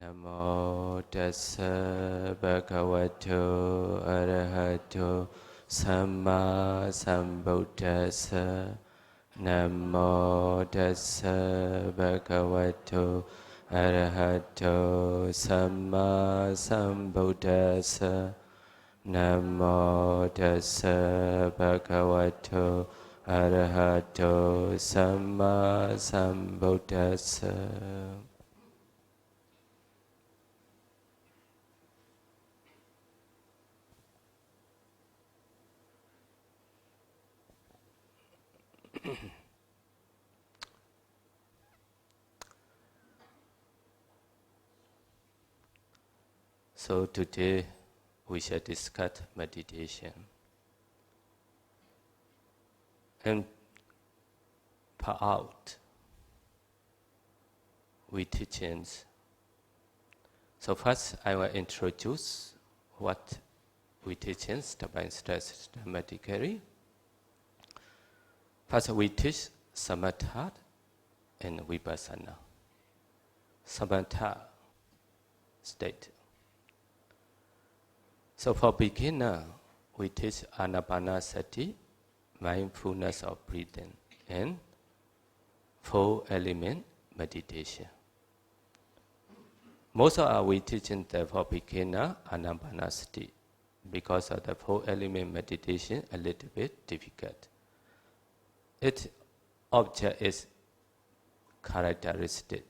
Namo tassa bhagavato arahato samma sambuddhassa. Namo tassa bhagavato arahato samma sambuddhassa. Namo tassa bhagavato arahato samma sambuddhassa. So today we shall discuss meditation and part out with teachings. So first I will introduce what we teach in step by step systematically. First we teach samatha and vipassana. Samatha state. So for beginner, we teach anapanasati, mindfulness of breathing, and 4-element meditation. Most of our we teaching for beginner anapanasati because of the 4-element meditation a little bit difficult. Its object is characteristic.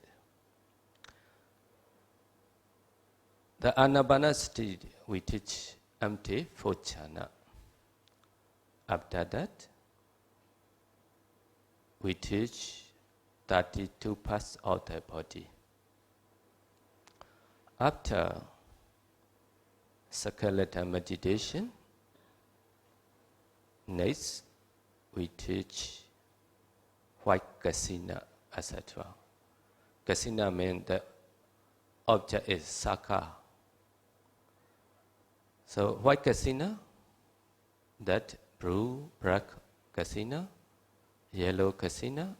The anapanasati we teach empty 4 jhana. After that, we teach 32 parts of the body. After skeletal meditation, next we teach white kasina, etc. Kasina means the object is saka. So white kasina, that blue, black kasina, yellow kasina,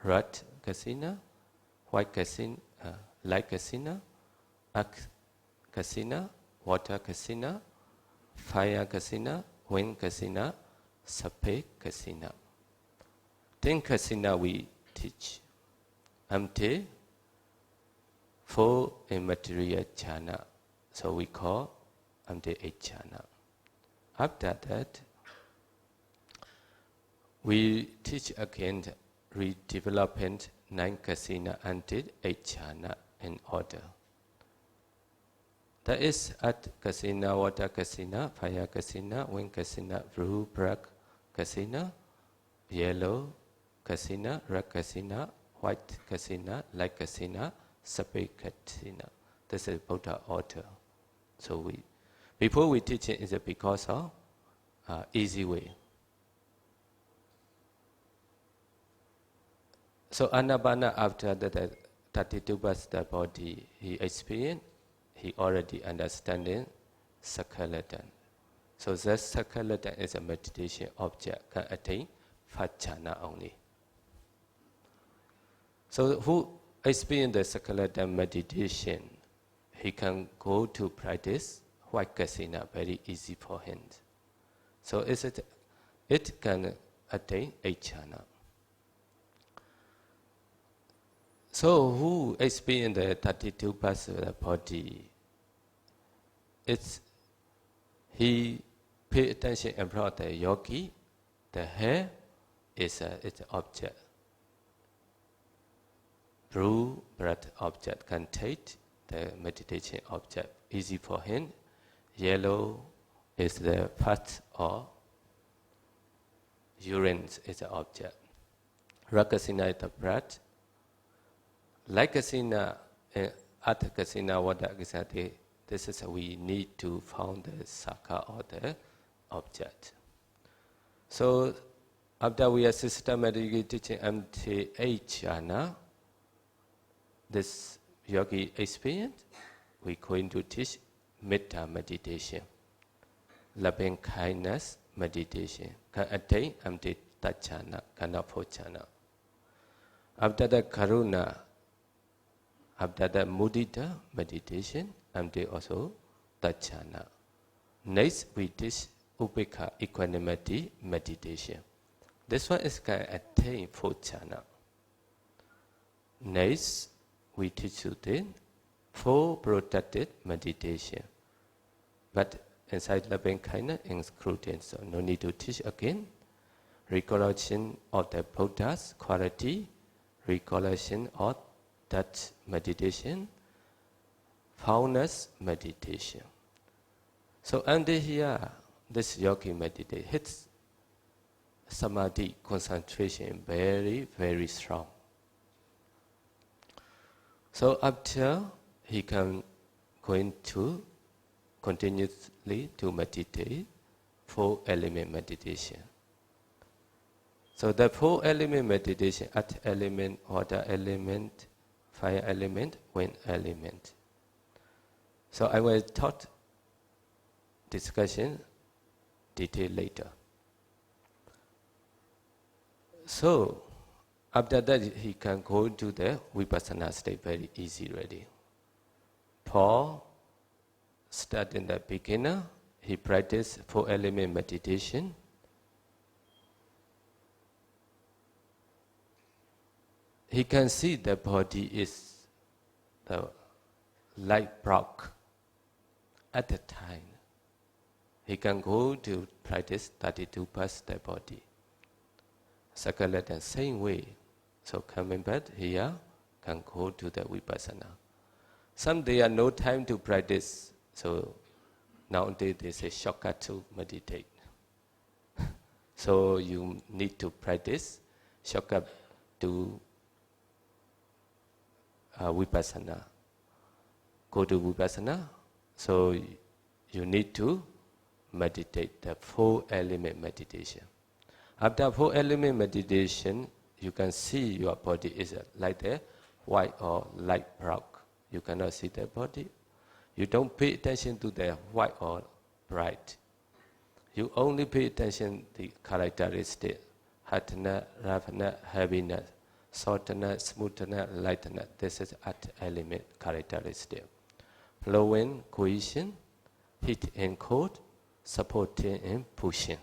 red kasina, white kasina, light kasina, earth kasina, water kasina, fire kasina, wind kasina, space kasina. 10 kasina we teach. Empty 4 immaterial jhana. So we call empty 8 jhana. After that, we teach again redevelopment 9 kasina until 8 jhana in order. That is earth kasina, water kasina, fire kasina, wind kasina, blue, black kasina, yellow kasina, red kasina, white kasina, light kasina, space kasina. This is Buddha order. So before we teach it is because of easy way. So Anapana, after the 32 parts the body he experienced, he already understanding skeleton. So that skeleton is a meditation object, can attain 5 jhana only. So who experience the skeleton meditation, he can go to practice white kasina, very easy for him. So it can attain 8 jhana. So who experience the 32 parts of the body? He pay attention in front of the yogi. The hair is its object. Blue, black object can take the meditation object, easy for him. Yellow is the part or urine is the object. Red kasina is the blood. Light kasina, earth kasina, water kasina, this is we need to found the saka or the object. So after we are systematically teaching MT8 jhana, this yogi experience, we're going to teach metta meditation, loving kindness meditation, can attain MT jhana, kana 4 jhana. After the karuna, After that, mudita meditation, and they also tachana. Next, we teach upekha equanimity meditation. This one is can attain fourth jhana. Next, we teach you the four protected meditation. But inside loving kindness included, so no need to teach again. Recollection of the Buddha's quality, recollection of that meditation, foundness meditation. So under here, this yogi meditation hits samadhi concentration very, very strong. So after he can going to continuously to meditate, 4 element meditation. So the 4 element meditation, earth element, water element, fire element, wind element. So I will talk discussion detail later. So after that he can go to the vipassana state very easy already. Paul start in the beginner, he practiced 4 element meditation. He can see the body is the light block at the time. He can go to practice 32 parts the body. Second, the same way. So coming back here, can go to the vipassana. Some they are no time to practice, so nowadays they say shortcut to meditate. So you need to practice shortcut to vipassana. Go to vipassana, so you need to meditate the 4 element meditation. After 4 element meditation, you can see your body is like a white or light rock. You cannot see the body. You don't pay attention to the white or bright. You only pay attention to the characteristic, hardness, roughness, heaviness, softness, smoothness, lightness. This is earth element characteristic. Flowing, cohesion, heat and cold, supporting and pushing.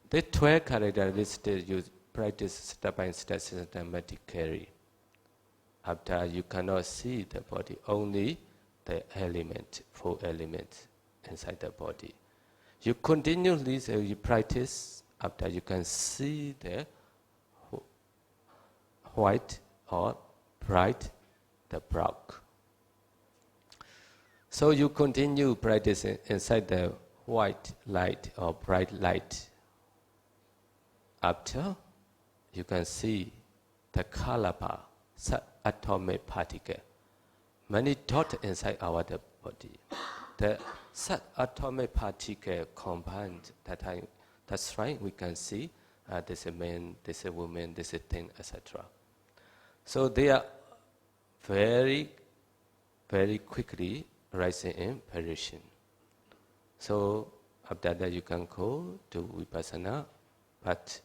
The 12 characteristics you practice step by step systematically. After you cannot see the body, only the element, 4 elements inside the body. You continuously you practice, after you can see the white or bright, the block. So you continue practicing inside the white light or bright light. After, you can see the kalapa, subatomic particle. Many dots inside our body. The subatomic particle combined, that's right, we can see this is a man, this is a woman, this is a thing, etc. So they are very, very quickly rising in perishing. So after that you can go to vipassana, but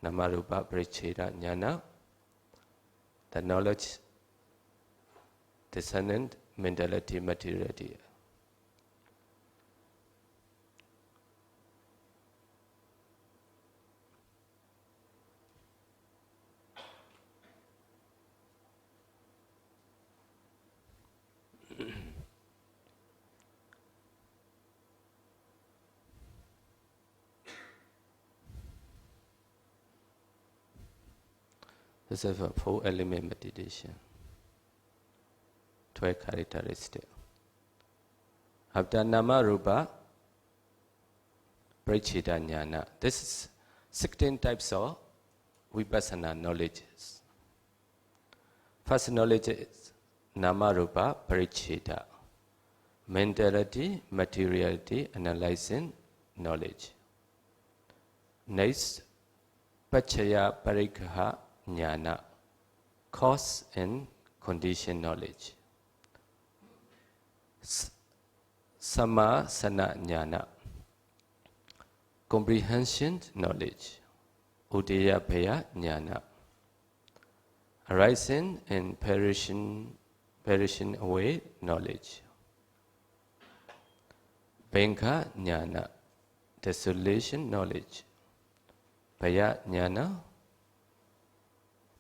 namarupa paricheda jnana, the knowledge, discernment, mentality, materiality. This is a 4 element meditation, 12 characteristics. After nama rupa paricheda jnana, this is 16 types of vipassana knowledges. First knowledge is nama rupa paricheda, mentality, materiality, analyzing knowledge. Next, pachaya parikha jnana, cause and condition knowledge. Samasana jnana, comprehension knowledge. Udayabhaya jnana, arising and perishing perishing away knowledge. Bhenka jnana, desolation knowledge. Bhaya jnana,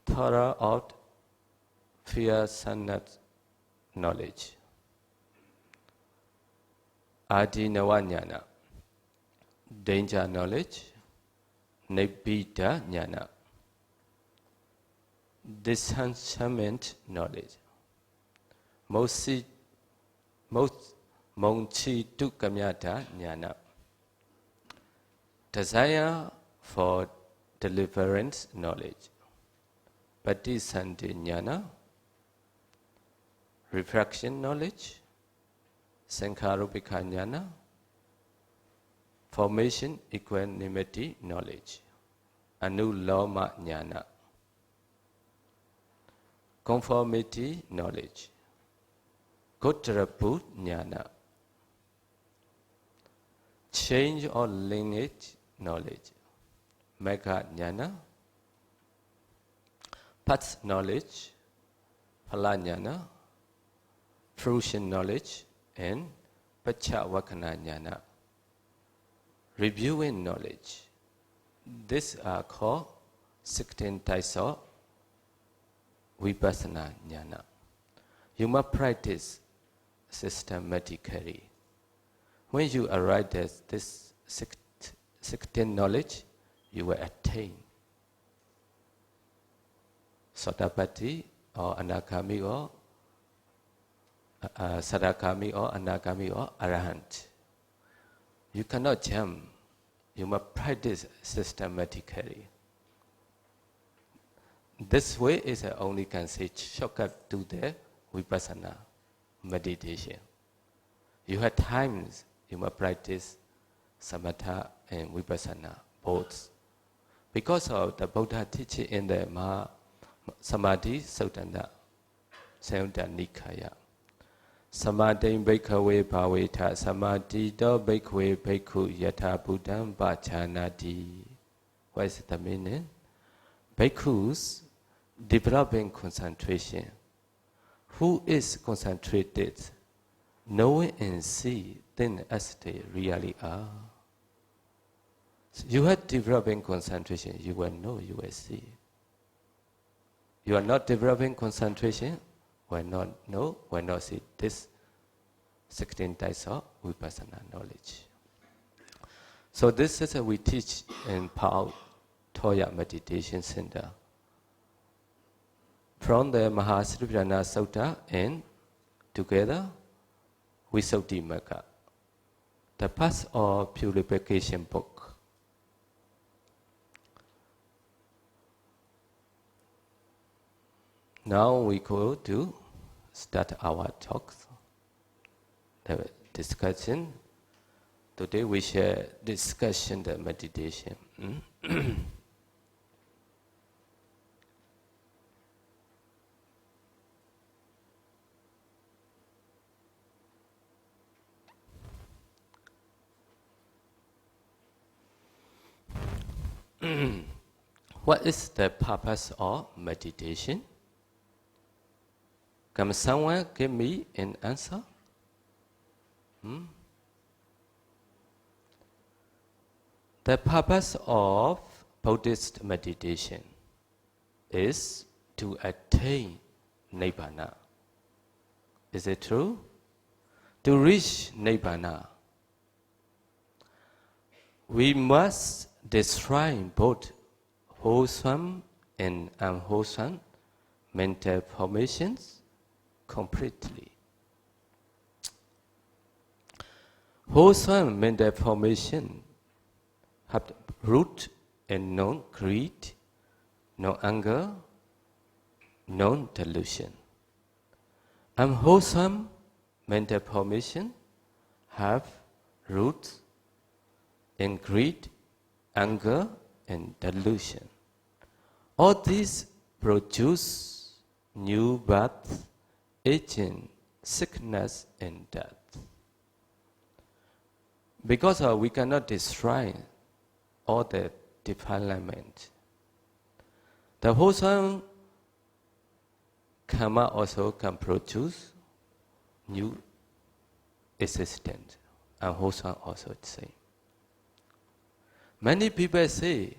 thorough out fear sanat knowledge. Adinava jnana, danger knowledge. Nibbida jnana, disenchantment knowledge. Mochi dukkhamyata jnana, desire for deliverance knowledge. Patisandhi jnana, refraction knowledge. Sankharupika jnana, formation equanimity knowledge. Anuloma jnana, conformity knowledge. Gotraput jnana, change or lineage knowledge. Megha jnana, path knowledge. Phala jnana, fruition knowledge. And Pachavakkana jnana, reviewing knowledge. These are called 16 types of vipassana jnana. You must practice systematically. When you arrive at this 16 knowledge, you will attain Sotapatti or Anagami or Sadakami or Anagami or Arahant. You cannot jump. You must practice systematically. This way is the only can say shortcut to the vipassana meditation. You have times you must practice samatha and vipassana both. Because of the Buddha teaching in the Samadhi Sutta Sayutta Nikaya. Samadhi bhikkhave bhaveta samadhito bhikkhave bhikkhu yatha buddham bhajanati. What is the meaning? Bhikkhus developing concentration. Who is concentrated, knowing and see things as they really are. So you are developing concentration, you will know, you will see. You are not developing concentration, will not know, will not see. This 16 types of vipassana knowledge. So this is what we teach in Pao Toya Meditation Center. From the Mahasripurana Sutta and together Visuddhimagga, the path of purification book. Now we go to start our talks, the discussion. Today we share discussion, the meditation. What is the purpose of meditation? Can someone give me an answer? The purpose of Buddhist meditation is to attain Nibbana. Is it true? To reach Nibbana, we must destroy both wholesome and unwholesome mental formations completely. Wholesome mental formation have root in non-greed, no anger, no delusion. Unwholesome mental formation have roots in greed, anger, and delusion. All these produce new birth, aging, sickness, and death. Because we cannot destroy all the defilement. The wholesome karma also can produce new existence, and wholesome also the same. Many people say,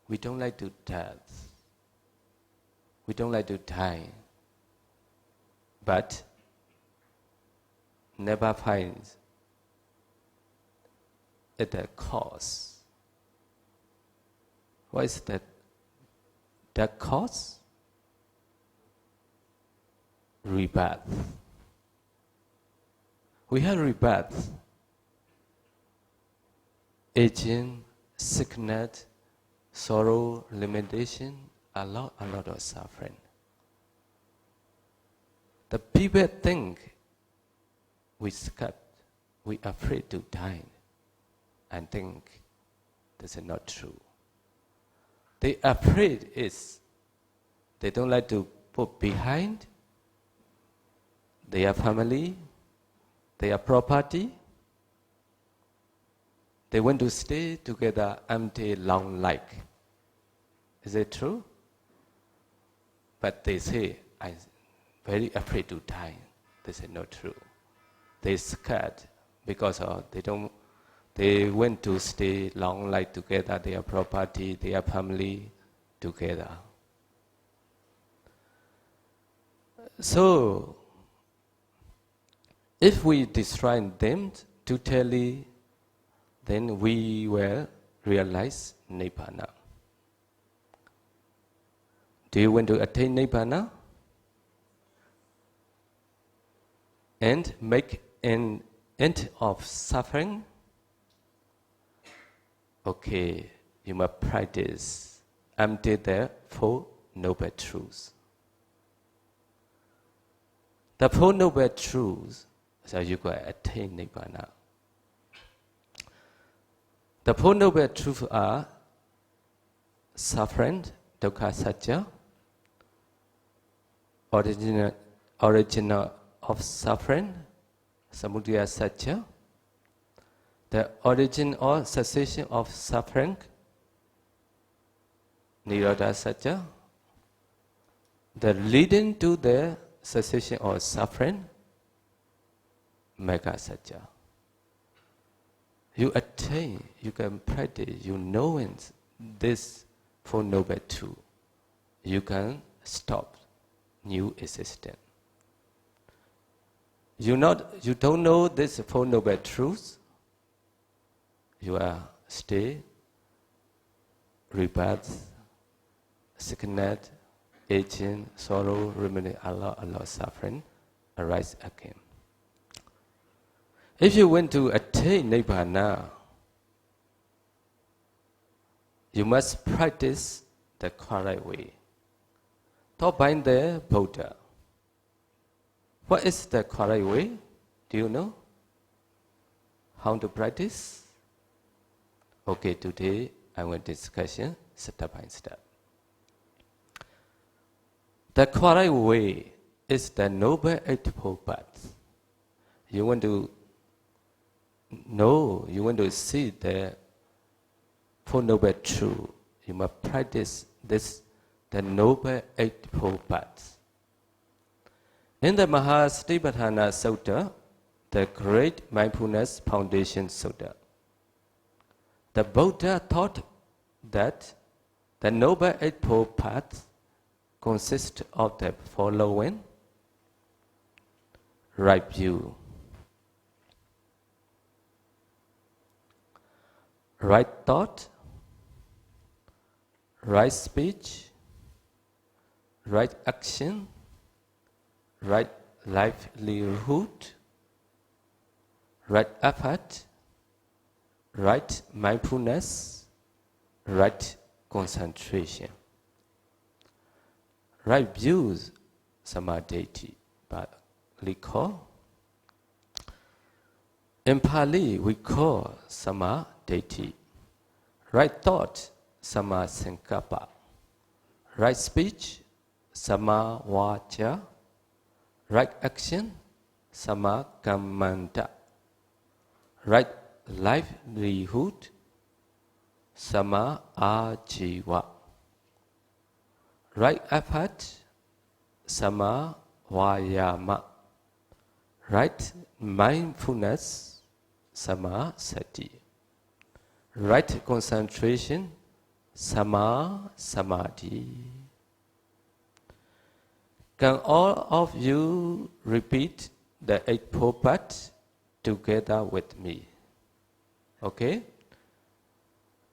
we don't like to death, we don't like to die, but never finds it a cause. What is that? The cause? Rebirth. We have rebirth, aging, sickness, sorrow, limitation, a lot of suffering. The people think we scared, we afraid to die, and think this is not true. They afraid is they don't like to put behind their family, their property. They want to stay together empty, long life. Is it true? But they say, I'm very afraid to die. This is not true. They scared because they want to stay long life together, their property, their family together. So, if we destroy them totally, then we will realize Nibbana. Do you want to attain Nibbana? And make an end of suffering? Okay, you must practice until the Four Noble Truths. The Four Noble Truths, so you can attain Nibbana. The Four Noble Truths are suffering, dukkha satya, original of suffering, samudaya satya, the origin or cessation of suffering, nirodha satya, the leading to the cessation of suffering, magga satya. You attain, you can practice, you know in this Four Noble Truths, you can stop new existence. You don't know this Four Noble Truths, you are stay, rebirth, sickness, aging, sorrow, remaining a lot suffering, arise again. If you want to attain Nibbana, you must practice the correct way. Taught by the Buddha. What is the correct way? Do you know? How to practice? Okay, today I will discuss step by step. The correct way is the Noble Eightfold Path. You want to know, you want to see the Four Noble Truths, you must practice this, the Noble Eightfold Path. In the Mahasatipatthana Sutta, the great mindfulness foundation sutta, the Buddha taught that the Noble Eightfold Path consists of the following: right view, right thought, right speech, right action, right livelihood, right effort, right mindfulness, right concentration. Right views, samadhi, but we call. In Pali, we call samadhi. Right thought, sama sankappa. Right speech, sama vacha. Right action, sama kammanta. Right livelihood, sama ajiva. Right effort, sama vayama. Right mindfulness, sama sati. Right concentration, sama samadhi. Can all of you repeat the Eightfold Path together with me? Okay?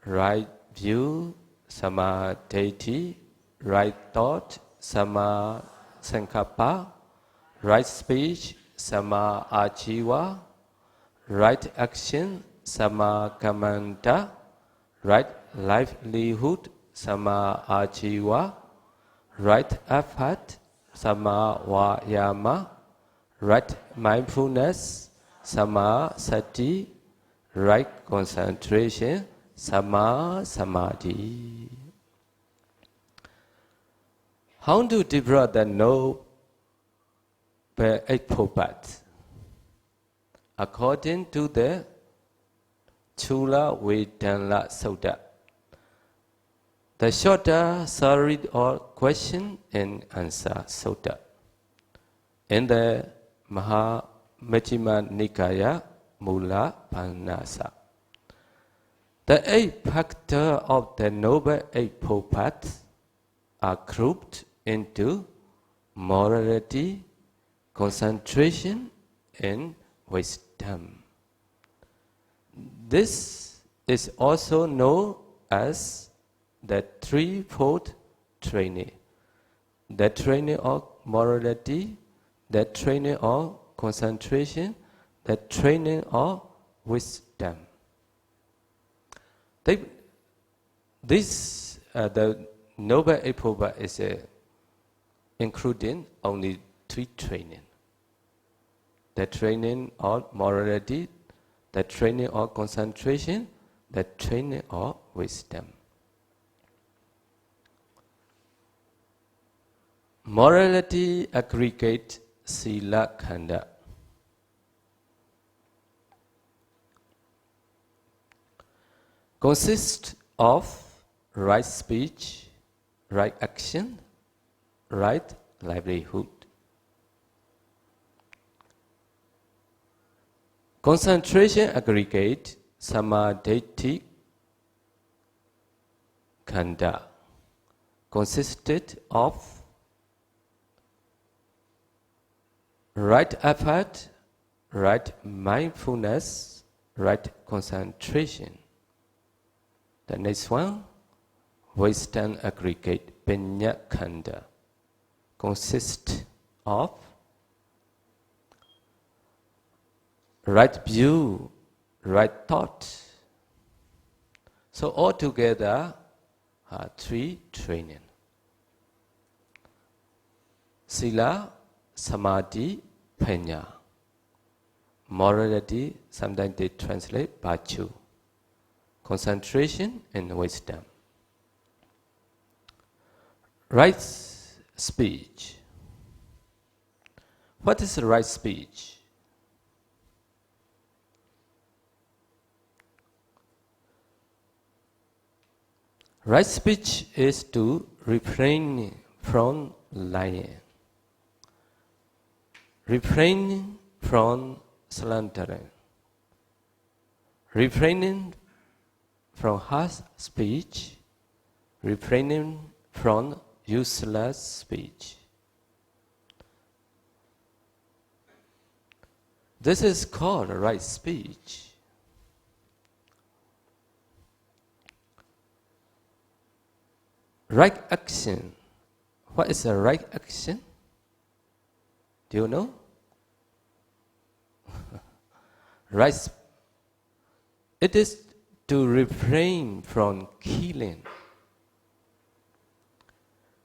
Right view, samadhi. Right thought, sama sankappa. Right speech, sama ajiva. Right action, sama kamanta. Right livelihood, sama ajiva. Right effort, sama vayama. Right mindfulness, sama sati. Right concentration, sama samadhi. How to develop the Noble Eightfold Path? According to the Chula Vedana Sutta, the shorter series or question and answer Sutta. In the Majjhima Nikaya Mula Panasa, the 8 factors of the Noble Eightfold Path are grouped into morality, concentration, and wisdom. This is also known as the threefold training: the training of morality, the training of concentration, the training of wisdom. The Noble Eightfold Path is including only 3 training: the training of morality, the training of concentration, the training of wisdom. Morality aggregate sila khanda. Consists of right speech, right action, right livelihood. Concentration aggregate samadhi khanda consisted of right effort, right mindfulness, right concentration. The next one, wisdom aggregate panya khanda consists of right view, right thought. So altogether, 3 training: sila, samadhi, panya. Morality, sometimes they translate virtue. Concentration and wisdom. Right speech. What is right speech? Right speech is to refrain from lying, refraining from slandering, refraining from harsh speech, refraining from useless speech. This is called right speech. Right action. What is a right action? Do you know? Right. It is to refrain from killing,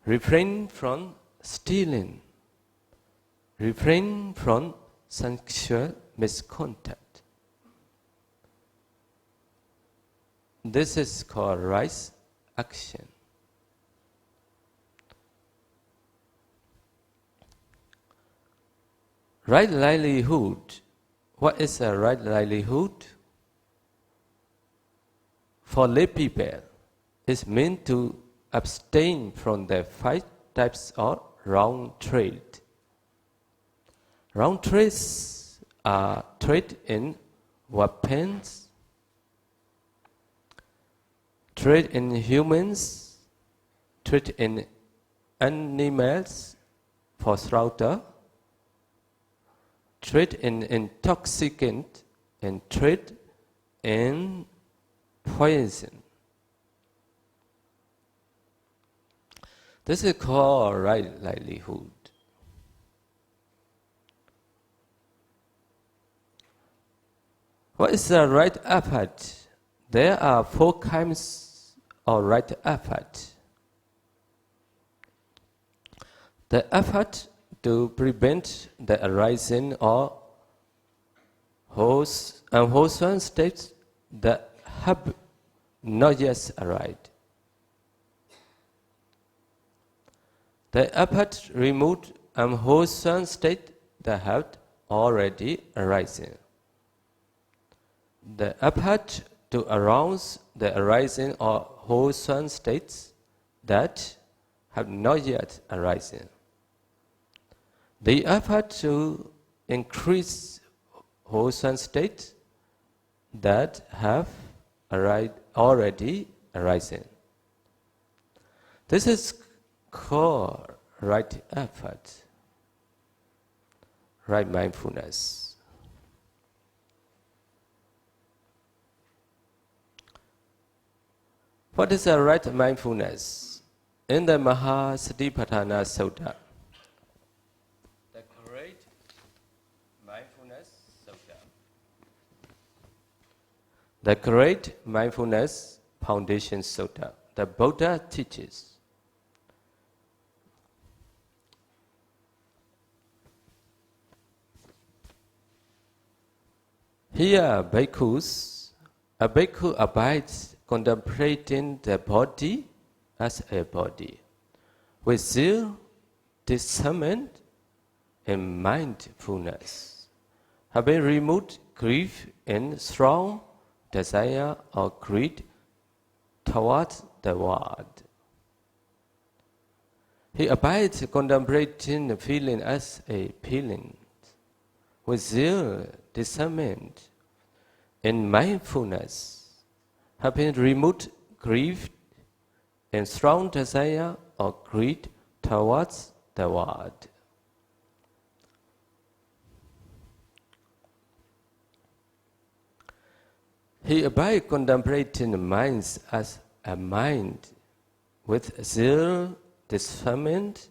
refrain from stealing, refrain from sexual misconduct. This is called right action. Right livelihood. What is a right livelihood? For lay people, it's meant to abstain from the 5 types of wrong trade. Wrong trades are trade in weapons, trade in humans, trade in animals for slaughter, trade in intoxicant, and trade in poison. This is called right livelihood. What is the right effort? There are 4 kinds of right effort. The effort to prevent the arising of unwholesome states that have not yet arrived. The effort to remove unwholesome states that have already arisen. The effort to arouse the arising of wholesome states that have not yet arisen. The effort to increase wholesome states that have already arisen. This is called right effort, right mindfulness. What is a right mindfulness? In the Mahasatipatthana Sutta, the great mindfulness Sutta, the great mindfulness foundation Sutta, the Buddha teaches. Here, bhikkhus, a bhikkhu abides contemplating the body as a body, with zeal, discernment, and mindfulness, having removed grief and strong desire or greed towards the world. He abides contemplating the feeling as a feeling, with zeal, discernment, and mindfulness, having removed grief and strong desire or greed towards the world. He abides contemplating the mind as a mind with zeal, discernment,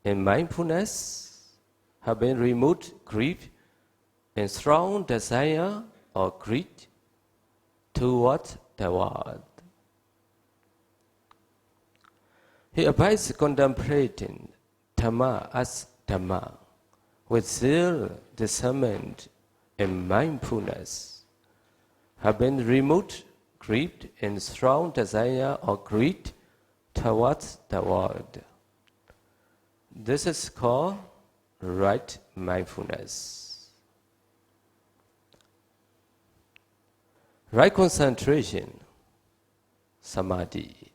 and mindfulness, having removed grief and strong desire or greed towards the world. He abides contemplating Dhamma as Dhamma, with zeal, discernment, and mindfulness, having removed grief and strong desire or greed towards the world. This is called right mindfulness. Right concentration, samadhi.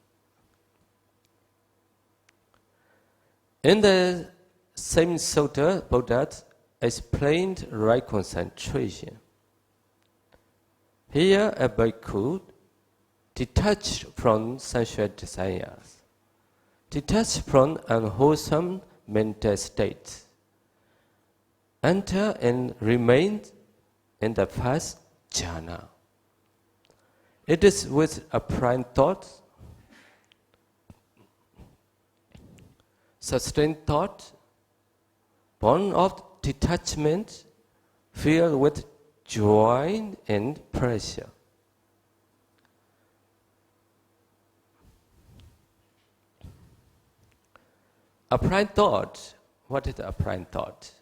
In the same sutta, Buddha explained right concentration. Here, a bhikkhu, detached from sensual desires, detached from unwholesome mental states, enter and remain in the first jhana. It is with upright thought, sustained thought, born of detachment, filled with joy and pleasure. Upright thought. What is upright thought?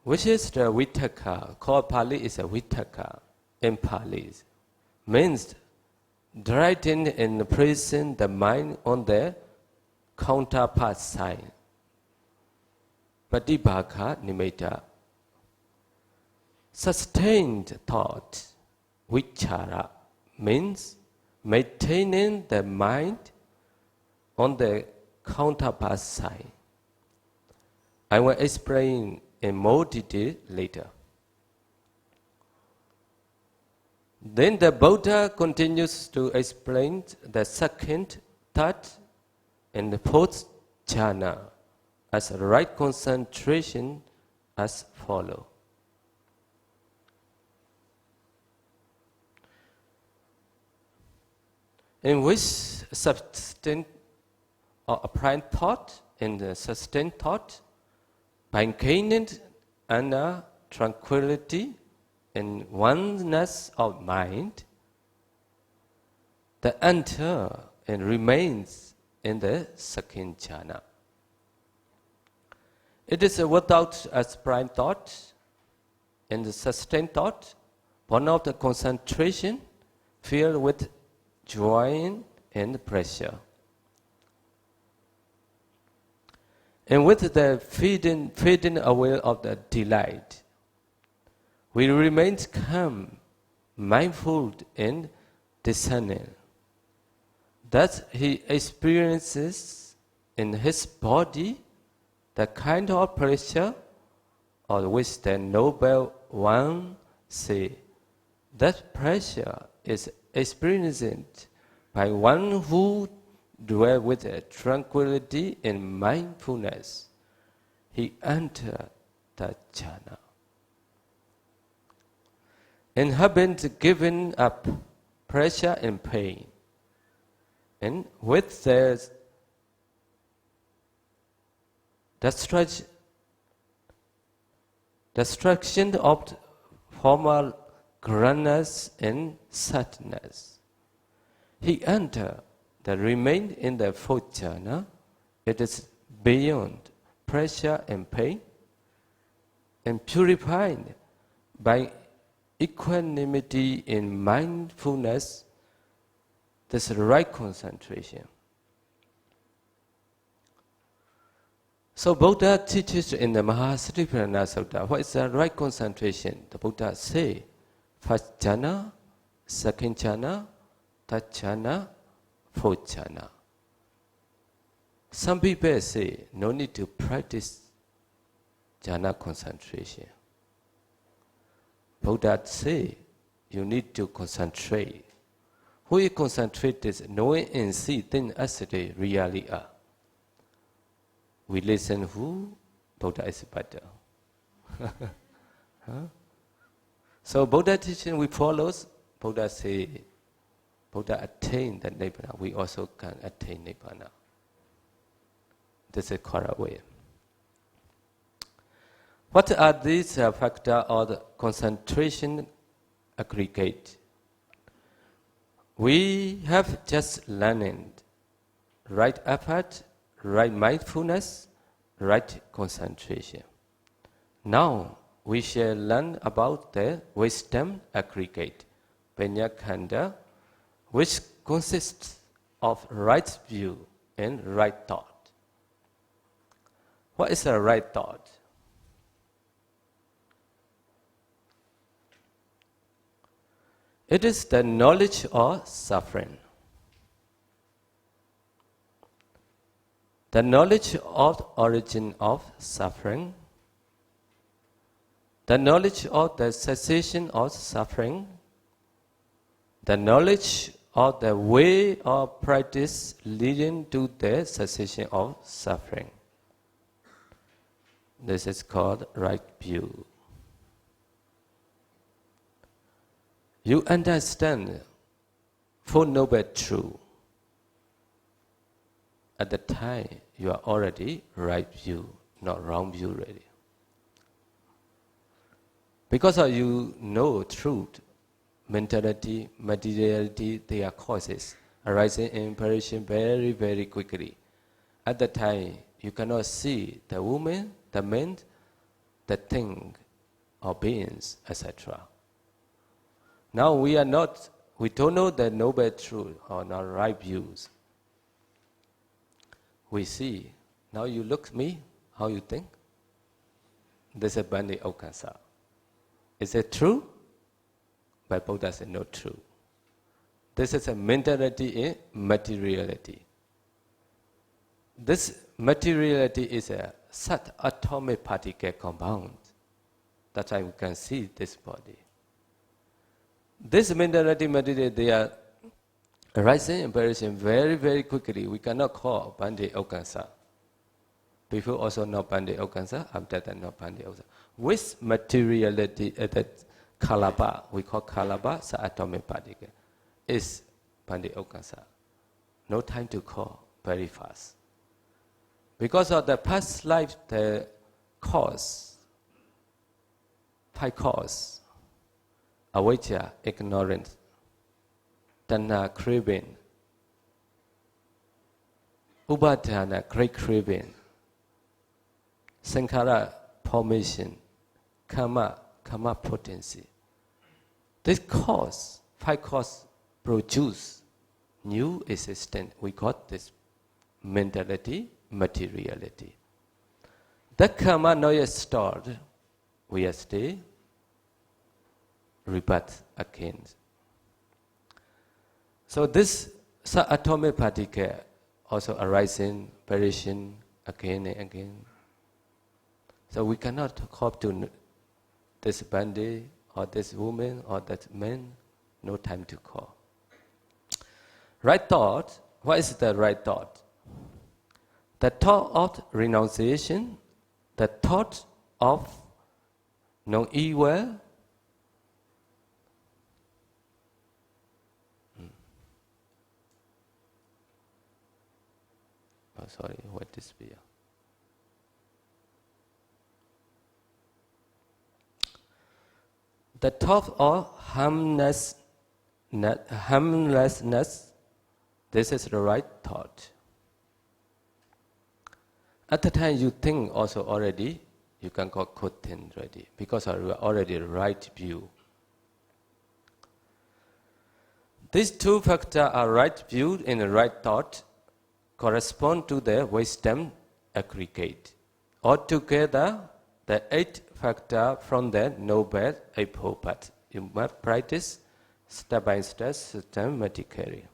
Which is the vitakka, called Pali is a vitakka in Pali, means directing and placing the mind on the counterpart side. Patibhaka nimitta. Sustained thought, vichara, means maintaining the mind on the counterpart side. I will explain in more detail later. Then the Buddha continues to explain the second, third, and the fourth jhana as right concentration as follows. In which sustained or apparent thought and the sustained thought, by gaining inner tranquility and oneness of mind, the enter and remains in the second jhana. It is without apparent thought and the sustained thought, one of the concentration filled with joy and pleasure. And with the fading away of the delight, we remain calm, mindful, and discerning. Thus he experiences in his body the kind of pleasure of which the noble one say, that pleasure is experienced by one who dwells with tranquility and mindfulness. He enters the jhana. And having given up pressure and pain, and with the destruction of former grandness and sadness, he enters the remain in the fourth jhana. It is beyond pressure and pain, and purified by equanimity and mindfulness. This is right concentration. So Buddha teaches in the Mahasatiripurana Sutta, what is the right concentration? The Buddha say, first jhana, second jhana, third jhana, fourth jhana. Some people say, no need to practice jhana concentration. Buddha say, you need to concentrate. Who you concentrate is knowing and see things as they really are. We listen who? Buddha is better. Huh? So Buddha teaching we follow. Buddha say, Buddha attained the Nibbana. We also can attain Nibbana. This is correct way. What are these factors or the concentration aggregate? We have just learned right effort, right mindfulness, right concentration. Now we shall learn about the wisdom aggregate, Penyakanda, which consists of right view and right thought. What is a right thought? It is the knowledge of suffering. The knowledge of the origin of suffering, the knowledge of the cessation of suffering, the knowledge of the way of practice leading to the cessation of suffering. This is called right view. You understand Four Noble Truth. At the time, you are already right view, not wrong view already. Because you know truth, mentality, materiality, they are causes arising in impression very, very quickly. At the time, you cannot see the woman, the man, the thing, or beings, etc. Now we don't know the noble truth or not right views. We see, now you look at me, how you think? This is Bandi Ukkansa. Is it true? But Buddha said not true. This is a mentality in materiality. this materiality is a subatomic particle compound. That's why we can see this body. This minerality material, they are arising and perishing very, very quickly. We cannot call Bande Ukkansa. Before also not Bande Ukkansa, after that not Bande Ukkansa. With materiality, that Kalaba, we call Kalaba, subatomic particle, is Bande Ukkansa. No time to call, very fast. Because of the past life, the cause, 5 cause, avijja, ignorance, tanha, craving, upadana, great craving, sankhara, formation, karma potency. This cause, 5 cause, produce new existence. We got this mentality, materiality. That karma not yet stored, we are still rebirth again. So this subatomic particle also arising, perishing again and again. So we cannot cope to this Bande or this woman or that man, no time to call. Right thought, what is the right thought? The thought of renunciation, the thought of no evil, oh, sorry, what is be? The thought of harmlessness, this is the right thought. At the time you think also already, you can call good thing already, because you are already right view. These 2 factors are right view and the right thought, correspond to the wisdom aggregate. Altogether, the 8 factors from the Noble Eightfold Path. You must practice step by step, systematically.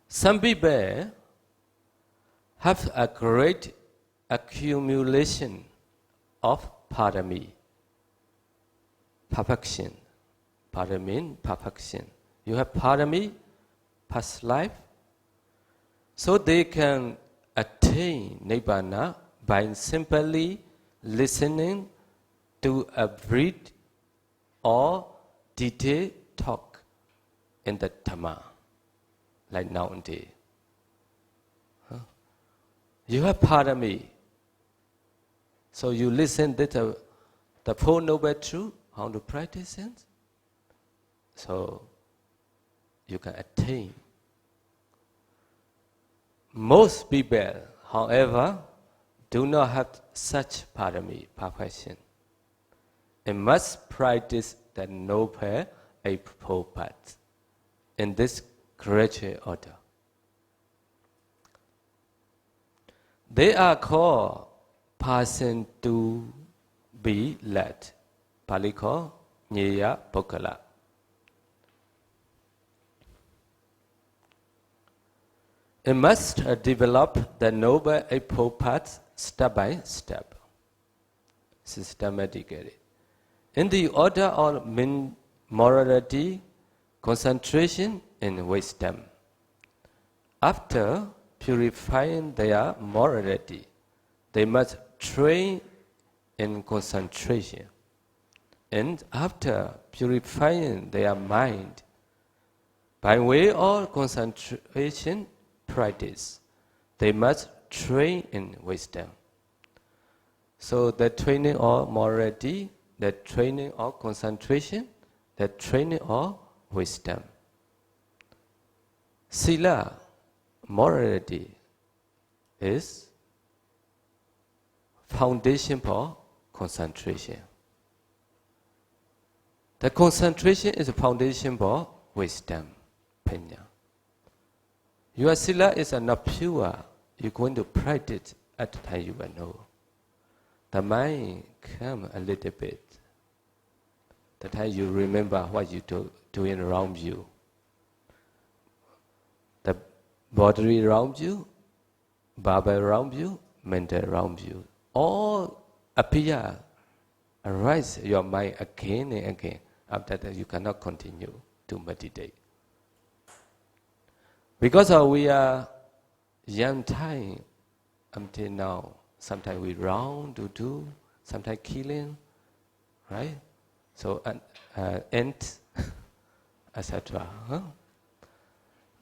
Some people have a great accumulation of parami, perfection. Parami, perfection. You have parami, past life, so they can attain nibbana by simply listening to a brief or detailed talk in the Dhamma, like nowadays. You have parami, so you listen to the 4 Noble Truths, how to practice it, so you can attain. Most people, however, do not have such parami, perfection, and must practice the Noble Eightfold Path in this gradual order. They are called person to be led. Pali called Nyeya Pokala. It must develop the Noble Eightfold Path step by step, systematically. In the order of morality, concentration, and wisdom. After purifying their morality, they must train in concentration. And after purifying their mind, by way of concentration practice, they must train in wisdom. So the training of morality, the training of concentration, the training of wisdom. Sila, morality, is foundation for concentration. The concentration is a foundation for wisdom, panya. Your sila is not pure. You're going to practice at the time you will know. The mind come a little bit. The time you remember what you doing around you. body around you, Baba around you, mental around you, all appear, arise your mind again and again. After that, you cannot continue to meditate. Because we are young time until now, sometimes we round to do, sometimes killing, right? So, ants, etc. Huh?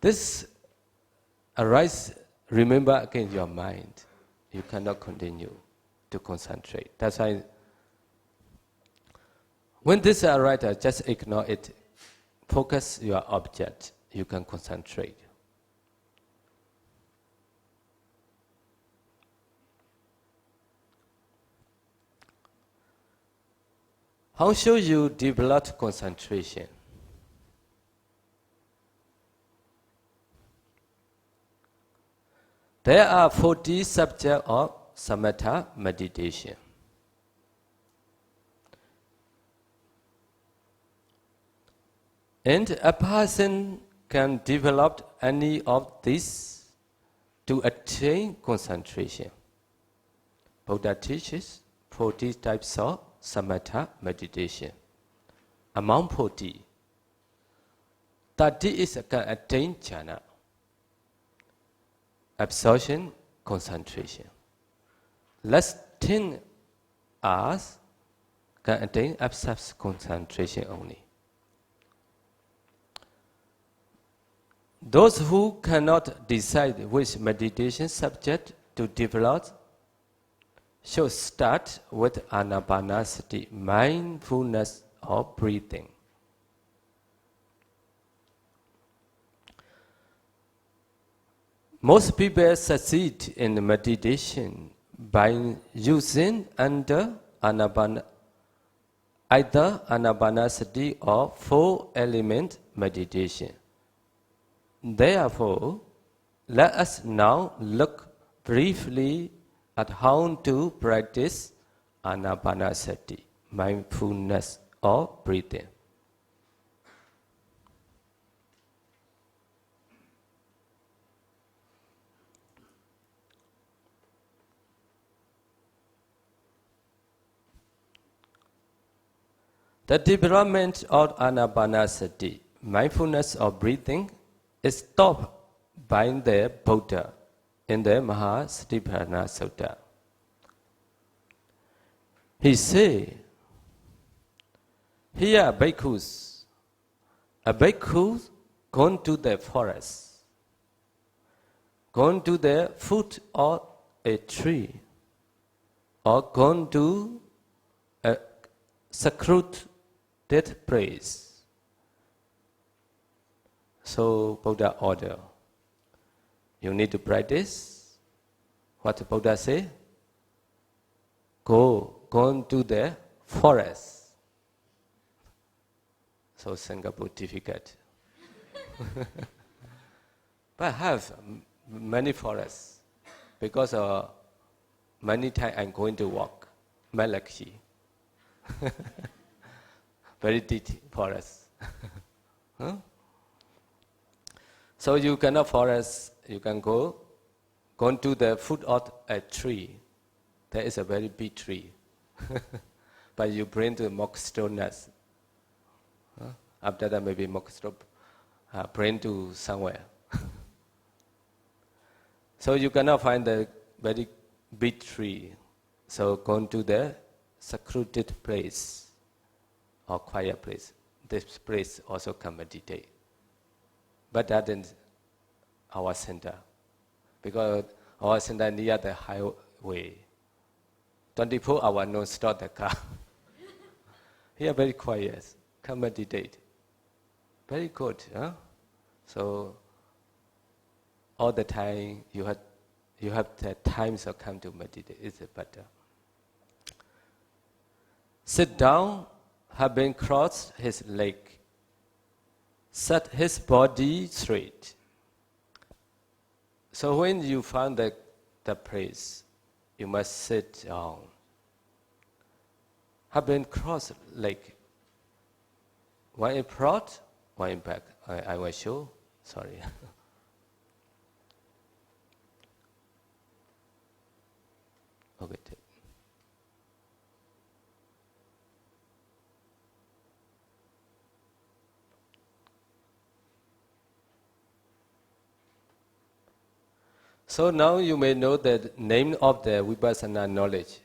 This arise, remember again your mind. You cannot continue to concentrate. That's why when this arises, just ignore it. Focus your object. You can concentrate. How should you develop concentration? There are 40 subjects of samatha meditation. And a person can develop any of these to attain concentration. Buddha teaches 40 types of samatha meditation. Among 40, 30 is can attain jhana, absorption, concentration. Less 10 hours can attain abstract concentration only. Those who cannot decide which meditation subject to develop should start with anapanasati, mindfulness of breathing. Most people succeed in meditation by using either anapanasati or four-element meditation. Therefore, let us now look briefly at how to practice anapanasati, mindfulness of breathing. The development of anapanasati, mindfulness of breathing, is stopped by the Buddha in the Mahasatipatthana Sutta. He said, here bhikkhus, a bhikkhu gone to the forest, gone to the foot of a tree, or gone to a secluded place. So Buddha order, you need to practice what the Buddha say. Go to the forest. So Singapore difficult. But I have many forests because many times I'm going to walk. Malakshi. Very deep forest. Huh? So you cannot forest, you can go to the foot of a tree. There is a very big tree. But you bring the mosquito nest. After that maybe mosquito bring to somewhere. So you cannot find the very big tree. So go to the secluded place or quiet place. This place also can meditate. But that is our center. Because our center near the highway. 24 hours non-stop the car. Here very quiet. Come meditate. Very good. Huh? So all the time you have the time to come to meditate. It's better. Sit down, having crossed his leg. Set his body straight. So when you find the place, you must sit down. Having crossed leg. One in front, one in back. I will show. Sorry. Okay. So now you may know the name of the Vipassana knowledge.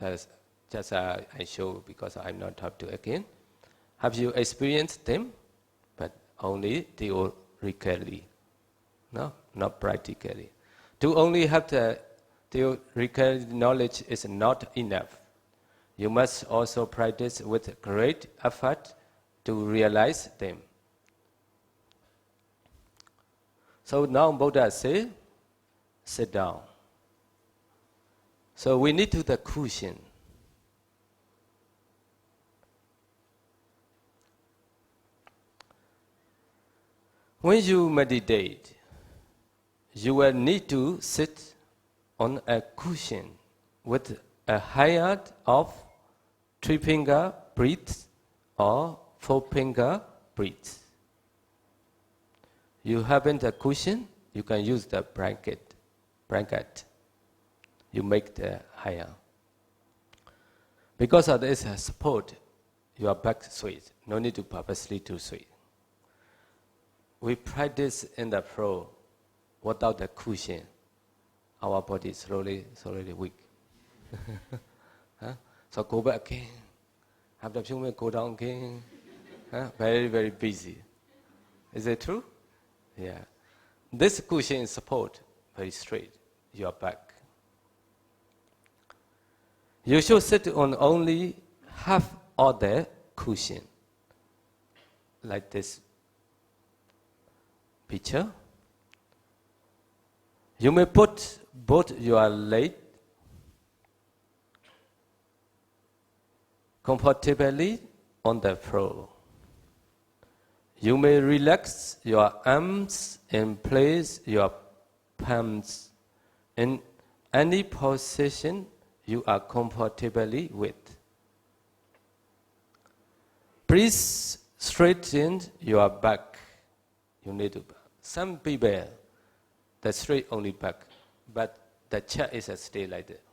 As just I show because I'm not have to again. Have you experienced them? But only theoretically, no, not practically. To only have the theoretical knowledge is not enough. You must also practice with great effort to realize them. So now Buddha say, sit down. So we need to the cushion. When you meditate, you will need to sit on a cushion with a height of 3-finger breath or 4-finger breath. You haven't a cushion, you can use the blanket. You make the higher. Because of this support, your back sways. No need to purposely to sway. We practice in the flow without the cushion. Our body is slowly weak. Huh? So go back again. After a few minutes, go down again. Huh? Very, very busy. Is it true? Yeah. This cushion support very straight, your back. You should sit on only half of the cushion, like this picture. You may put both your legs comfortably on the floor. You may relax your arms and place your palms in any position you are comfortably with. Please straighten your back. You need to. Some people, the straight only back, but the chair is a stay like that.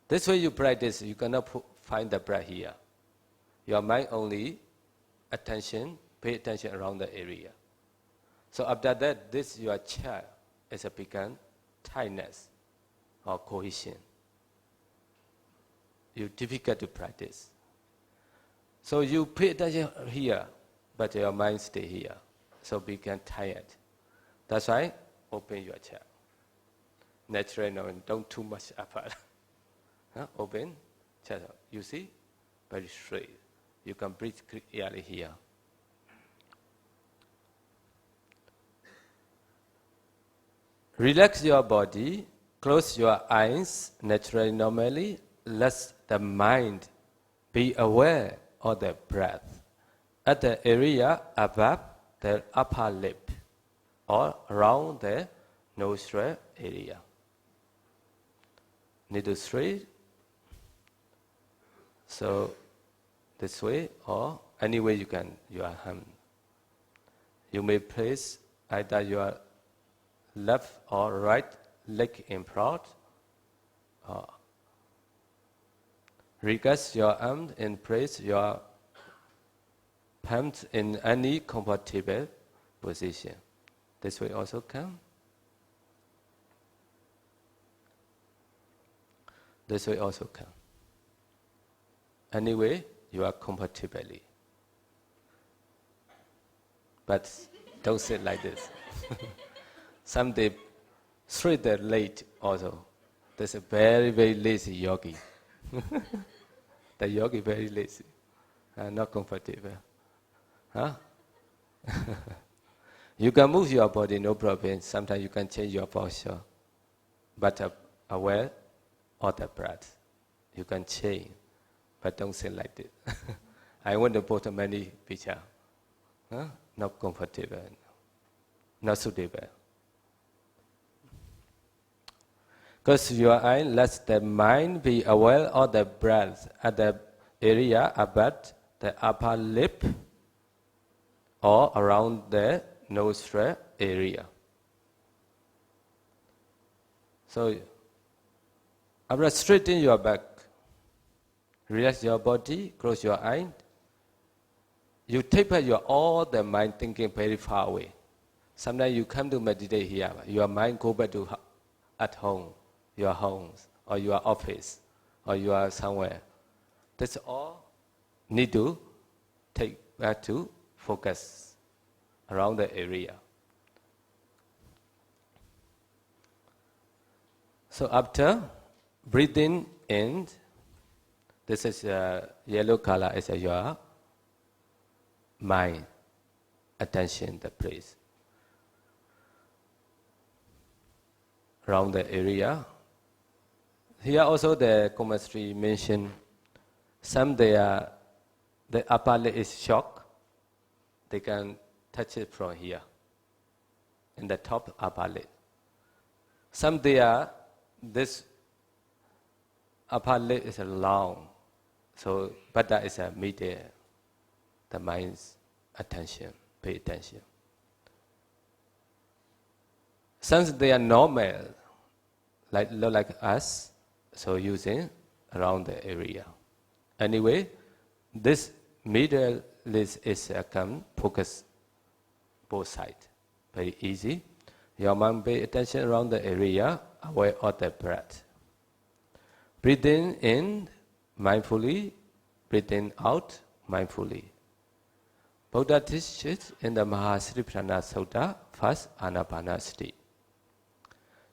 This way you practice, you cannot find the breath here. Your mind only pay attention around the area. So after that, this your chair is a become tightness or cohesion. You difficult to practice. So you pay attention here, but your mind stay here. So become tired. That's why open your chair. Naturally, no, don't too much apart. Open, chair. You see, very straight. You can breathe clearly here. Relax your body, close your eyes naturally, normally. Let the mind be aware of the breath at the area above the upper lip or around the nostril area. Need to straight. So this way or any way you can, your hand. You may place either your left or right leg in front. Rest your arm and place your palms in any comfortable position. This way also come. This way also come. Anyway, you are comfortably. But don't sit like this. Some they straight their leg also. There's a very, very lazy yogi. The yogi very lazy. Not comfortable. Huh? You can move your body, no problem. Sometimes you can change your posture. But aware of the breath. You can change. But don't sit like this. I want to put many pictures. Not comfortable. Not suitable. Close your eye, let the mind be aware of the breath at the area above the upper lip or around the nostril area. So, after straighten your back, relax your body, close your eye. You taper your all the mind thinking very far away. Sometimes you come to meditate here, your mind go back to at home, your homes, or your office, or you are somewhere. That's all need to take back to focus around the area. So after breathing in, this is yellow color is your mind, attention, the place. Around the area. Here also the commentary mentioned some the upper lip is shocked. They can touch it from here, in the top upper lip. Some this upper lip is long, so but that is a middle, the mind's attention, pay attention. Since they are normal, like us, so using around the area. Anyway, this middle list is come focus both sides, very easy. Your mind pay attention around the area, aware of the breath. Breathing in mindfully, breathing out mindfully. Buddha teaches in the Mahasriprana Sutta, first Anapanasati.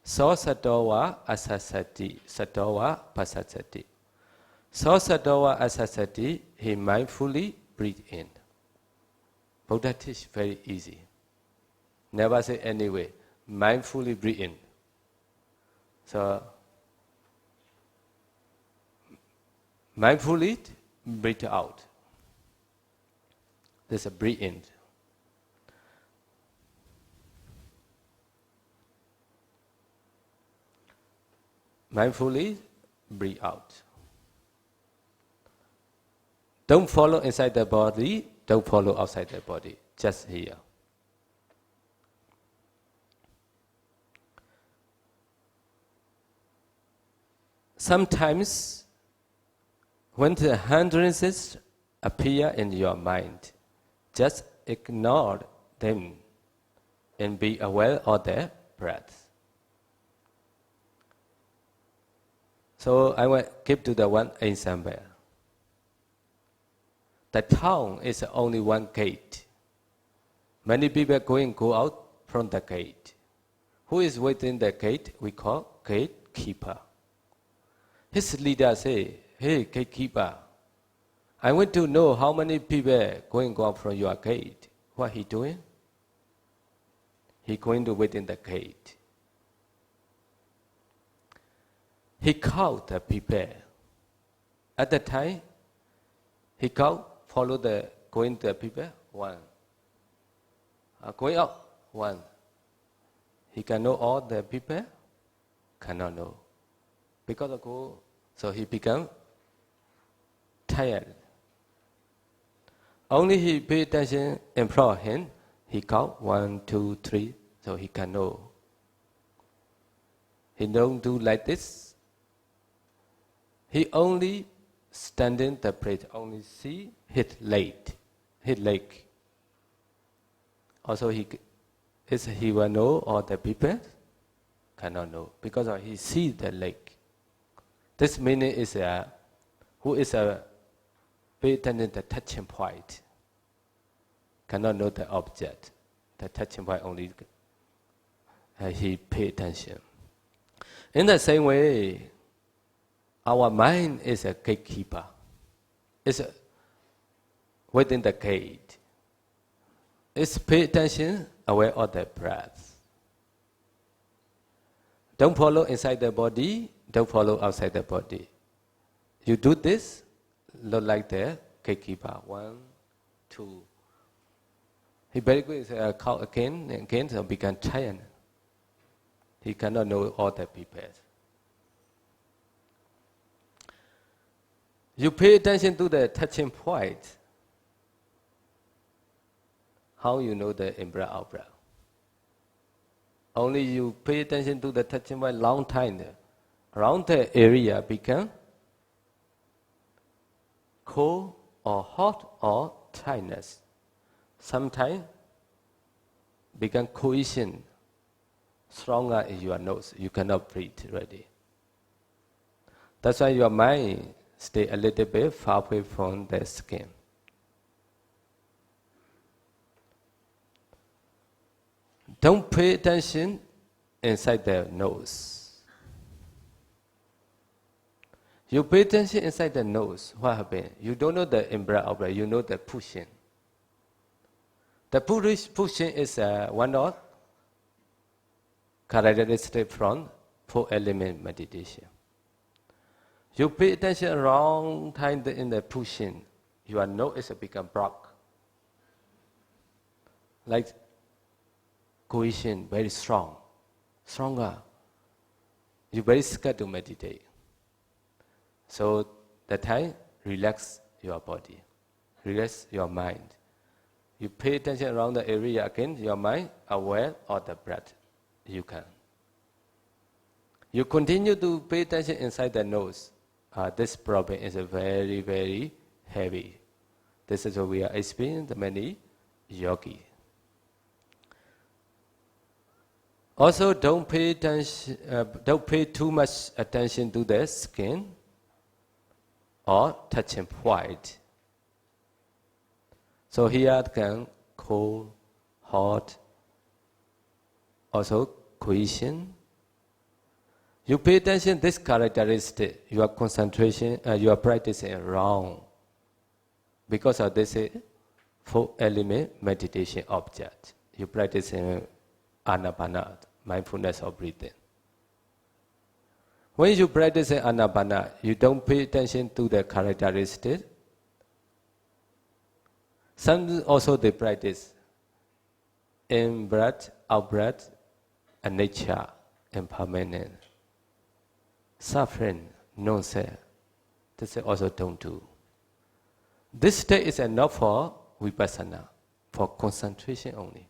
So satowa asasati, satowa pasasati. So satowa asasati, he mindfully breathe in. Buddha teach very easy. Never say anyway, mindfully breathe in. So, mindfully breathe out. There's a breathe in. Mindfully breathe out. Don't follow inside the body, don't follow outside the body, just here. Sometimes, when the hindrances appear in your mind, just ignore them and be aware of their breath. So I will give to the one example. The town is only one gate. Many people go out from the gate. Who is within the gate? We call gatekeeper. His leader say, "Hey, gatekeeper, I want to know how many people go out from your gate." What he doing? He going to within the gate. He count the people. At the time, he count, follow the going to the people, one. Going out, one. He can know all the people? Cannot know. Because of go, so he become tired. Only he pay attention in front of him, he count 1, 2, 3, so he can know. He don't do like this. He only standing the place, only see his leg. Also he will know all the people? Cannot know, because he see the leg. This meaning is who is pay attention to the touching point. Cannot know the object. The touching point only he pay attention. In the same way, our mind is a gatekeeper. It's within the gate. It's pay attention, aware of the breath. Don't follow inside the body, don't follow outside the body. You do this, look like the gatekeeper. 1, 2. He very good count again, so become tired. He cannot know all the people. You pay attention to the touching point. How you know the in-breath, out-breath? Only you pay attention to the touching point long time. Around the area become cold or hot or tightness. Sometimes become cohesion, stronger in your nose. You cannot breathe ready. That's why your mind stay a little bit far away from the skin. Don't pay attention inside the nose. You pay attention inside the nose, what happens? You don't know the in-breath, out-breath, you know the pushing. The pushing is one of characteristic from 4-element meditation. You pay attention a long time in the pushing, your nose is become blocked. Like cohesion, very strong, stronger. You're very scared to meditate. So that time, relax your body, relax your mind. You pay attention around the area again, your mind aware of the breath. You can. You continue to pay attention inside the nose. This problem is very, very heavy. This is what we are experiencing the many yogi. Also, don't pay too much attention to the skin or touching point. So here can cold, hot, also cohesion. You pay attention this characteristic, your concentration, you are practicing wrong. Because of this 4-element meditation object. You practicing anapana, mindfulness of breathing. When you practice anapana, you don't pay attention to the characteristic. Some also they practice in breath, out breath, and nature, impermanent. Suffering, non-self. This also don't do. This state is enough for vipassana, for concentration only.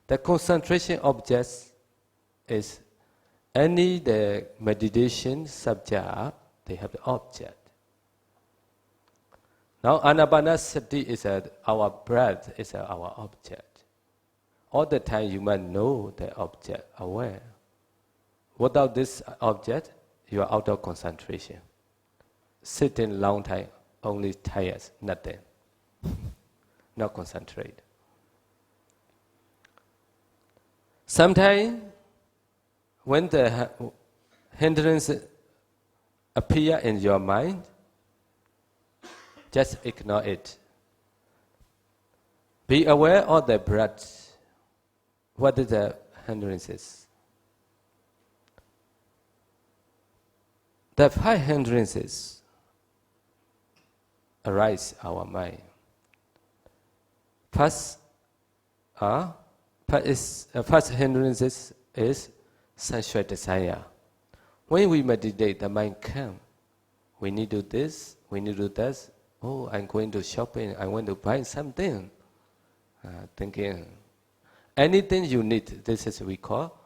The concentration object is the meditation subject, they have the object. Now anapanasati is our breath is our object. All the time you must know the object, aware. Without this object, you are out of concentration. Sitting long time, only tired, nothing. Not concentrate. Sometimes, when the hindrance appear in your mind, just ignore it. Be aware of the breath. What is the hindrances? The 5 hindrances arise our mind. First hindrance is sensual desire. When we meditate, the mind comes. We need to do this, we need to do that. Oh, I'm going to shopping, I want to buy something. Thinking. Anything you need, this is what we call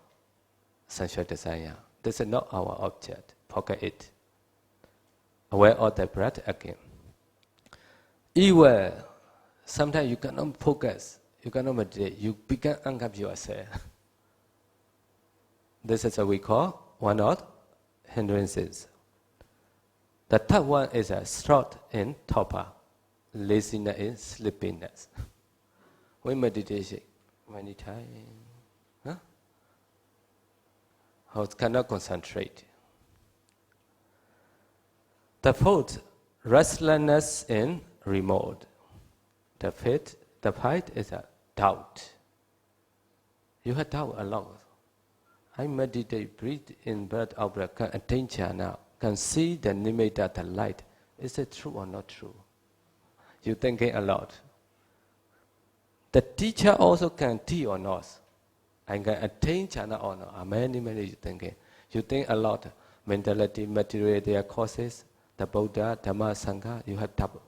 sensual desire. This is not our object. Forget it. Aware of the breath again. Evil. Sometimes you cannot focus. You cannot meditate. You become unconscious yourself. This is what we call one of hindrances. The third one is a sloth in torpor, laziness in sleepiness. When meditation, many times, how cannot concentrate. The fourth, restlessness in remote. The fifth is a doubt. You have doubt a lot. I meditate, breathe in, breath out, breath, can attain jhana, can see the nimitta, the light. Is it true or not true? You thinking a lot. The teacher also can teach or not. I can attain jhana or not. Many you thinking. You think a lot. Mentality, material, their causes, the Buddha, Dhamma, Sangha, you have double.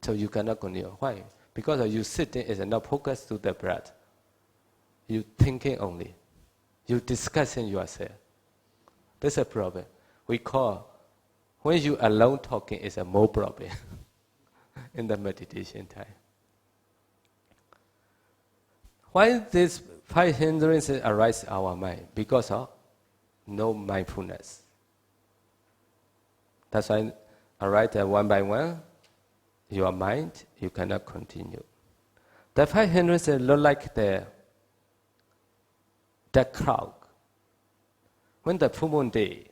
So you cannot continue. Why? Because you sitting is not focused to the breath. You thinking only. You discussing yourself. That's a problem. We call, when you alone talking is a more problem in the meditation time. Why these 5 hindrances arise in our mind? Because of no mindfulness. That's why I write that one by one, your mind, you cannot continue. The 5 hindrances look like the cloud. When the full moon day,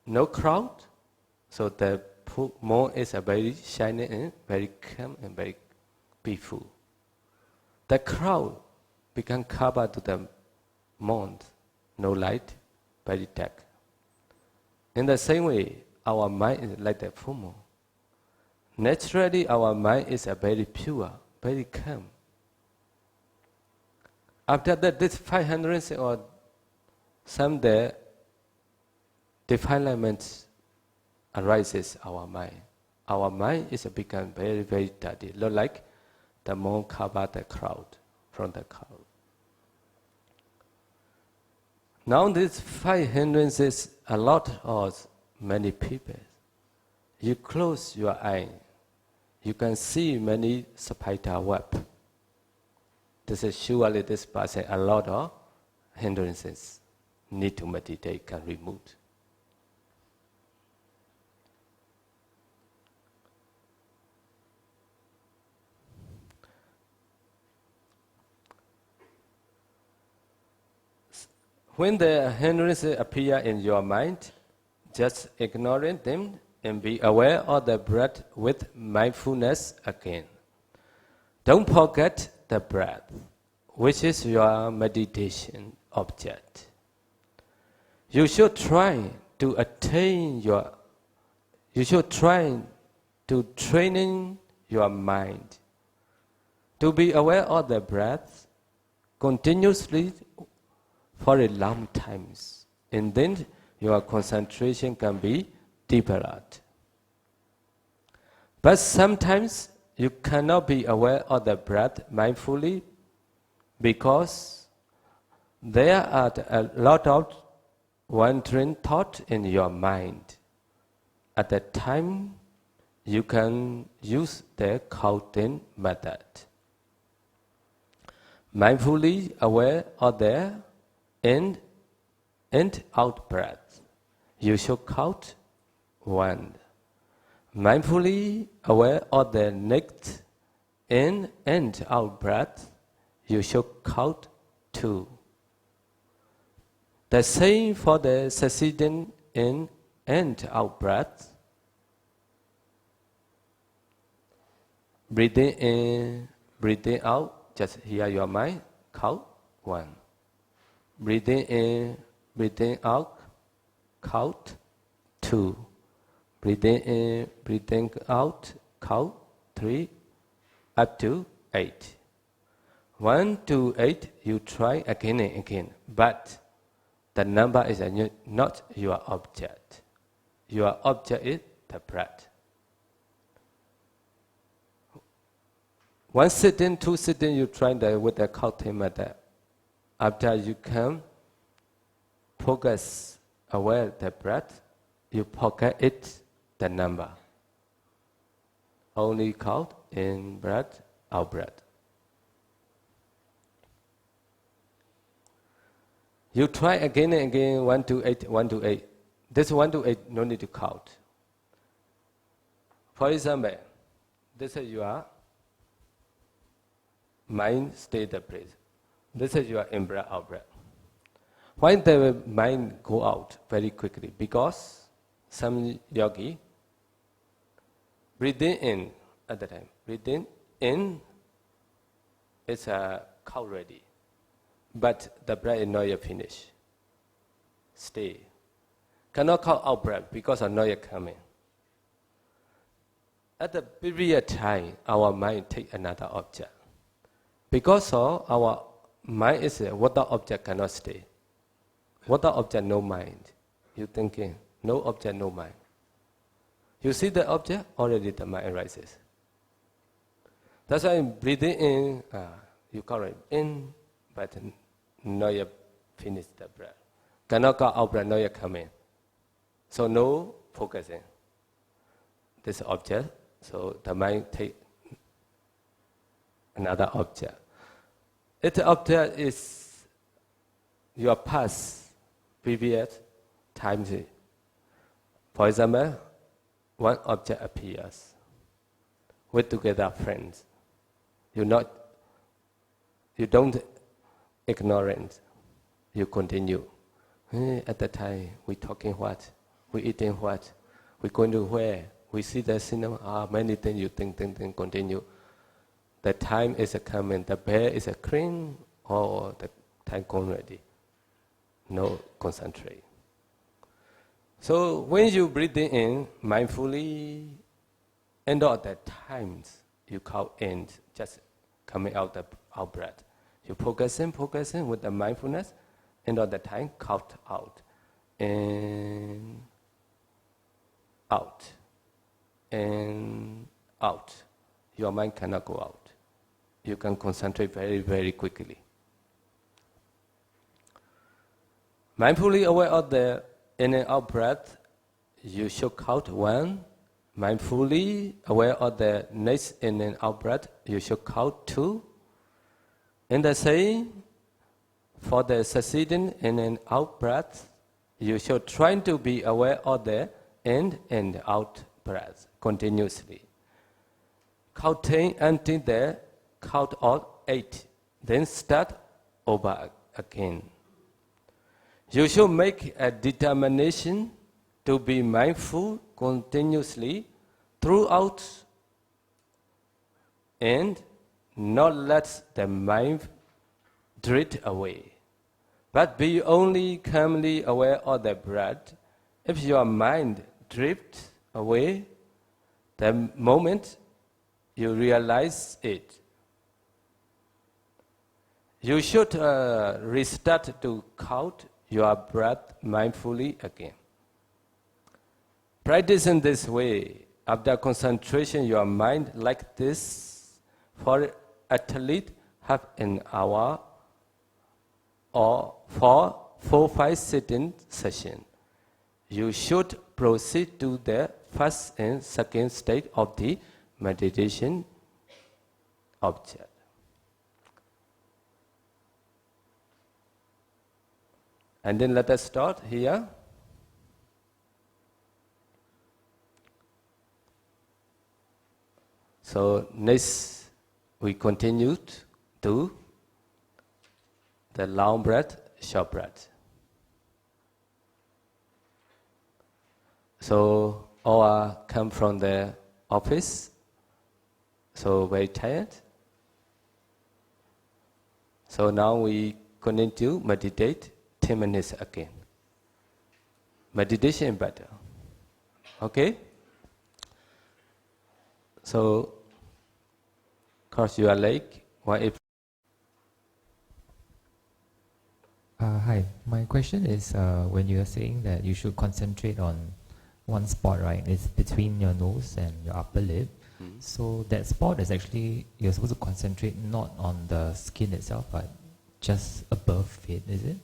no cloud, so the full moon is a very shining and very calm and very peaceful. The cloud become covered to the moon, no light, very dark. In the same way, our mind is like the full moon. Naturally, our mind is a very pure, very calm. After that, this 500 or someday, defilement arises our mind. Our mind is become very, very dirty, look like the moon covered the cloud, from the cloud. Now these 5 hindrances, a lot of many people, you close your eye, you can see many spider web. This is surely this person, a lot of hindrances need to meditate, can remove. When the hindrances appear in your mind, just ignore them and be aware of the breath with mindfulness again. Don't forget the breath, which is your meditation object. You should try to training your mind to be aware of the breath continuously for a long time, and then your concentration can be developed. But sometimes you cannot be aware of the breath mindfully because there are a lot of wandering thoughts in your mind. At that time, you can use the counting method. Mindfully aware of the in and out breath. You should count 1. Mindfully aware of the next in and out breath. You should count 2. The same for the succeeding in and out breath. Breathing in, breathing out, just hear your mind, count 1. Breathing in, breathing out, count 2. Breathing in, breathing out, count 3, up to 8. 1 to 8, you try again and again, but the number is not your object. Your object is the breath. 1 sitting, 2 sitting, you try with the counting method. After you can focus aware the breath, you forget it, the number. Only count in breath, out breath. You try again and again, 1 to 8, 1 to 8. This 1 to 8, no need to count. For example, this is your mind stay the place. This is your in-breath, out-breath. Why the mind go out very quickly? Because some yogi breathing in at the time. Breathing in is a cow ready. But the breath is not yet finished. Stay. Cannot count out breath because of not yet coming. At the period time, our mind take another object. Because of our mind is water object cannot stay. Water object no mind. You thinking, no object, no mind. You see the object, already the mind arises. That's why breathing in, you call it in, but not yet finish the breath. Cannot go out breath, not yet come in. So no focusing. This object, so the mind take another object. If the object is your past, previous times, for example, one object appears with together friends. You don't ignore it. You continue. At the time, we talking what? We eating what? We going to where? We see the cinema. Many things you think, continue. The time is coming. The bell is a cring, or the time gone ready. No concentrate. So when you breathe in mindfully, end of the times you count in, just coming out the out breath. You focusing with the mindfulness, end of the time count out, and out, and out. Your mind cannot go out. You can concentrate very, very quickly. Mindfully aware of the in and out breath, you should count 1. Mindfully aware of the next in and out breath, you should count 2. And the same, for the succeeding in and out breath, you should try to be aware of the in and out breath continuously. Counting until the count of 8, then start over again. You should make a determination to be mindful continuously throughout and not let the mind drift away, but be only calmly aware of the breath. If your mind drifts away, the moment you realize it, you should restart to count your breath mindfully again. Practice in this way. After concentration, your mind like this for at least half an hour or for 4-5 sitting session. You should proceed to the first and second stage of the meditation object. And then let us start here. So next we continue to the long breath, short breath. So all come from the office, so very tired. So now we continue to meditate 10 minutes again. Meditation better. Okay? So, cross your leg. Hi, my question is when you are saying that you should concentrate on one spot, right? It's between your nose and your upper lip. So that spot is actually, you're supposed to concentrate not on the skin itself, but just above it, is it?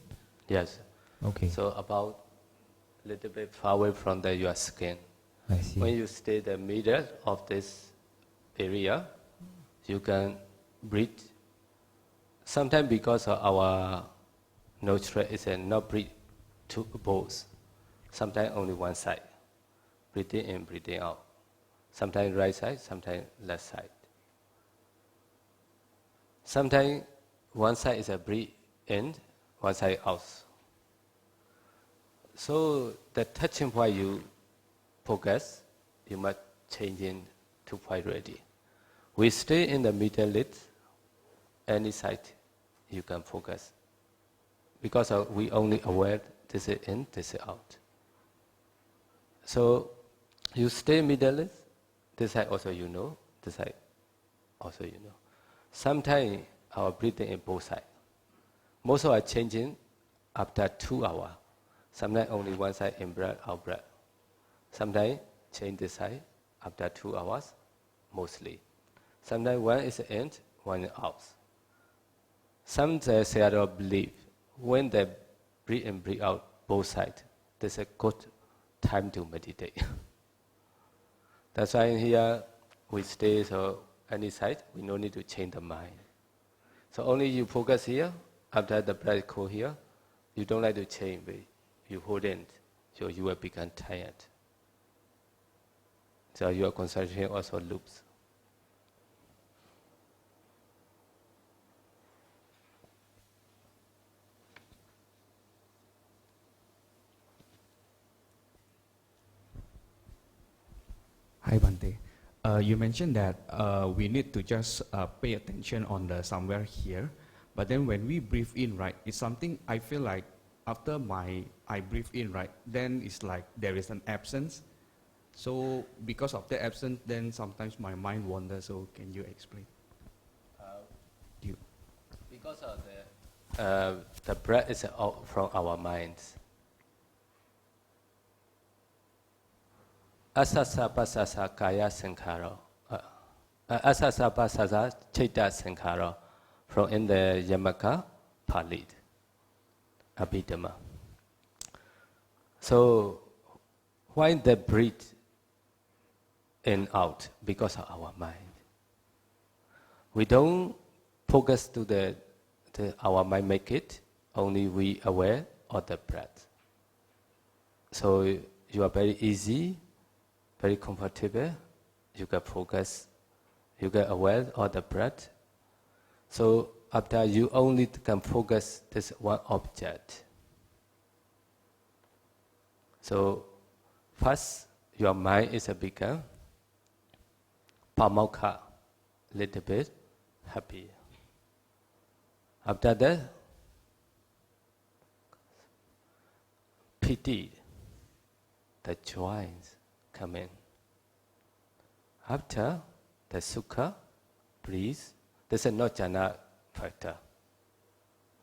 Yes. Okay. So about a little bit far away from your skin. I see. When you stay in the middle of this area, you can breathe. Sometimes because of our nostril is not breathe to both. Sometimes only one side. Breathing in, breathing out. Sometimes right side, sometimes left side. Sometimes one side is a breathe in, one side out. So the touching point you focus, you must change in to point ready. We stay in the middle lid, any side you can focus. Because we only aware this is in, this is out. So you stay middle lid, this side also you know, this side also you know. Sometimes our breathing in both sides. Most of our changing after 2 hours. Sometimes only one side in breath, out breath. Sometimes change this side after 2 hours, mostly. Sometimes one is in, one is out. Some say I don't believe when they breathe in, breathe out, both sides, there's a good time to meditate. That's why here we stay, so any side, we no need to change the mind. So only you focus here, after the breath go here, you don't like to change, but you hold it, so you will become tired. So your concentration also loops. Hi Bante. You mentioned that we need to just pay attention on the somewhere here, but then when we breathe in, right, it's something I feel like after I breathe in, right, then it's like there is an absence. So because of the absence, then sometimes my mind wanders. So can you explain? You. Because of the breath is out from our minds. Asasa pasasa kaya sankhara. Asasa pasasa chaita sankhara. From in the Yamaka Pali, Abhidhamma. So, why the breathe in out? Because of our mind. We don't focus to our mind make it, only we aware of the breath. So you are very easy, very comfortable, you can focus, you get aware of the breath. So after you only can focus this one object. So first, your mind is a become pamokha, little bit happy. After that, piti, the joys come in. After the sukha, breeze, this is not jhana factor.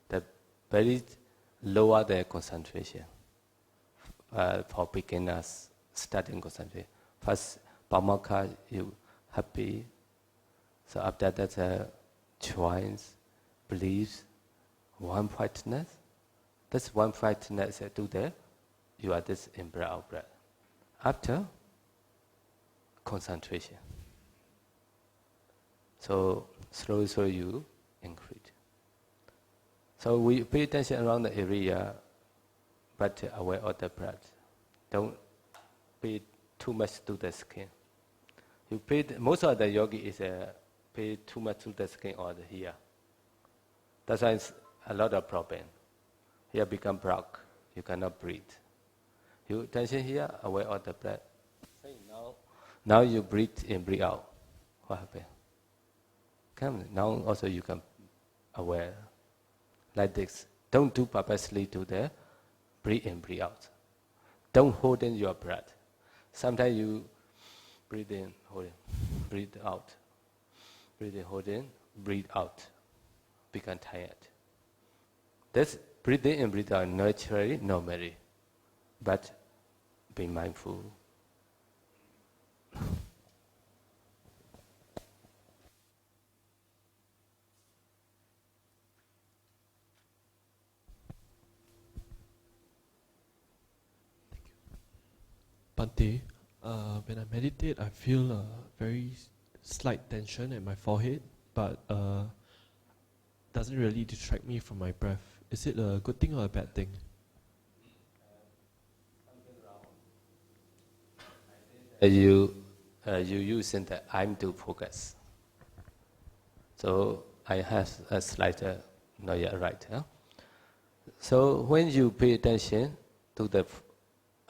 The very lower the concentration for beginners starting concentration. First, pamokha, you happy. So after that, joys, beliefs, one whiteness. This one whiteness do there, you are this in breath out breath. After concentration. So slowly you increase. So we pay attention around the area, but aware of the breath. Don't pay too much to the skin. You pay most of the yogi is pay too much to the skin or the here. That's why it's a lot of problem. Here become block. You cannot breathe. You attention here, aware of the breath. Say now you breathe in, breathe out. What happened? Come now also you can aware like this. Don't do purposely to the breathe in, breathe out. Don't hold in your breath. Sometimes you breathe in, hold in, breathe out. Breathe in, hold in, breathe out. Become tired. This breathe in and breathe out naturally, normally. But be mindful. Bante, when I meditate, I feel a very slight tension at my forehead, but doesn't really distract me from my breath. Is it a good thing or a bad thing? You using the I'm to focus. So I have a slight, not yet right. Huh? So when you pay attention to the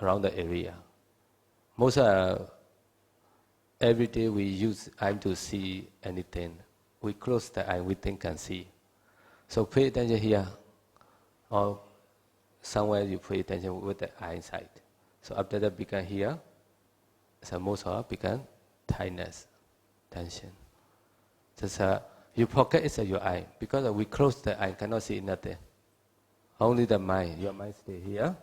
around the area, most every day we use I'm to see anything. We close the eye, we think can see. So pay attention here, or somewhere you pay attention with the eyesight. So after that become here, so most of become tightness, tension. Just you forget it's your eye because we close the eye, cannot see nothing. Only the mind. Your mind stay here.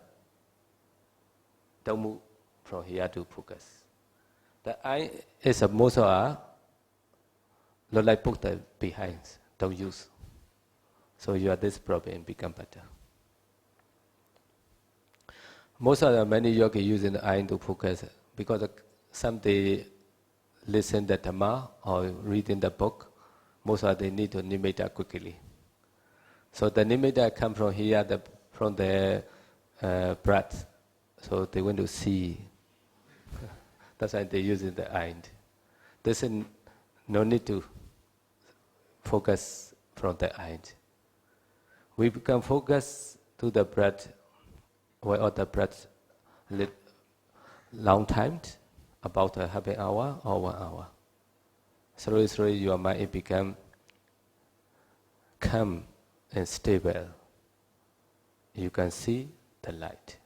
Don't move from here to focus. The eye is a most of look like put the behind. Don't use. So you are this problem become better. Most of the many yogi using the eye to focus because some they listen the Dhamma or reading the book. Most of they need to nimitta quickly. So the nimitta come from here, from the breath. So they want to see. That's why they using the eye. There's no need to focus from the eye. We can focus to the breath, or the breath long time, about a half an hour or 1 hour. Slowly, slowly, your mind it become calm and stable. You can see the light.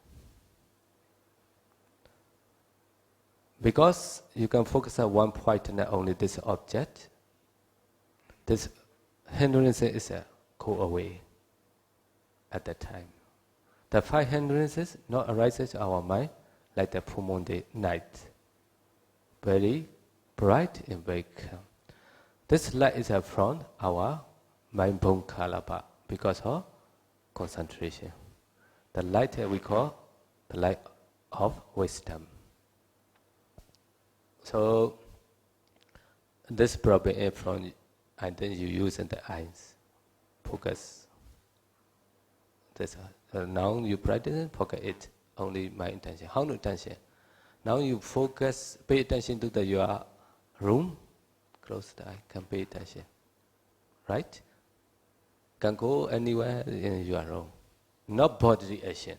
Because you can focus on one point, not only this object, this hindrance is go away at that time. The 5 hindrances not arises in our mind like the full moon day night. Very bright and very calm. This light is from our mind bone kalapa because of concentration. The light we call the light of wisdom. So this problem is from, and then you use the eyes, focus. This, now you practice, focus it, only my intention. How no intention? Now you focus, pay attention to your room, close the eye, can pay attention. Right? Can go anywhere in your room. Not bodily action.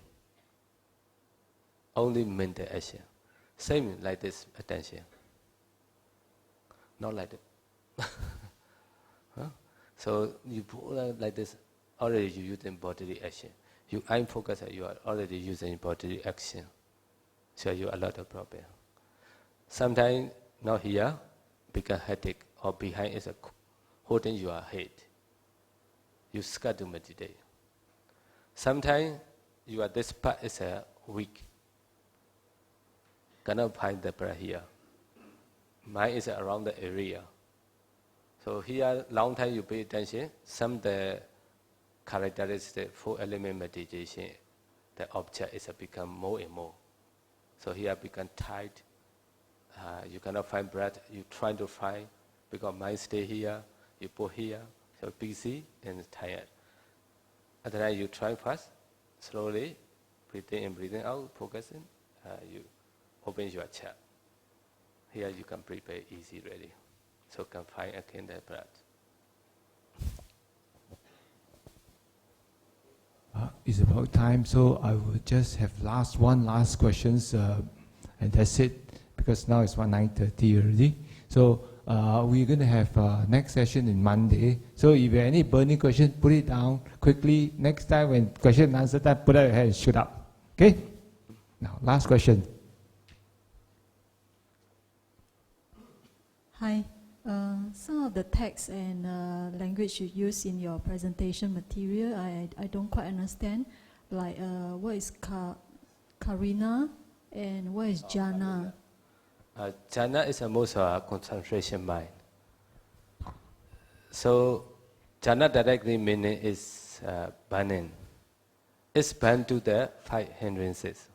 Only mental action. Same like this attention. Not like that. Huh? So you put like this, already you using bodily action. You eye focus, you are already using bodily action. So you a lot of problem. Sometimes not here, become headache, or behind is holding your head. You start to meditate. Sometimes this part is weak. Cannot find the breath here. Mind is around the area. So here, long time you pay attention, some the characteristic 4 element meditation, the object is become more and more. So here become tight. You cannot find breath. You try to find because mind stay here. You put here. So busy and tired. At the time you try first, slowly, breathing in, breathing out, focusing. You open your chest. Here you can breathe very easy, really. So can find again the breath. It's about time, so I will just have one last questions, and that's it, because now it's 9:30 already. So we're going to have next session in Monday. So if you have any burning question, put it down quickly. Next time when question and answer time, put out your hand and shoot up. Okay? Now, last question. Hi. Some of the text and language you use in your presentation material, I don't quite understand. Like, what is karina and what is jhana? Jhana is a most concentration mind. So, jhana directly meaning is burning. It's burned to the 5 hindrances.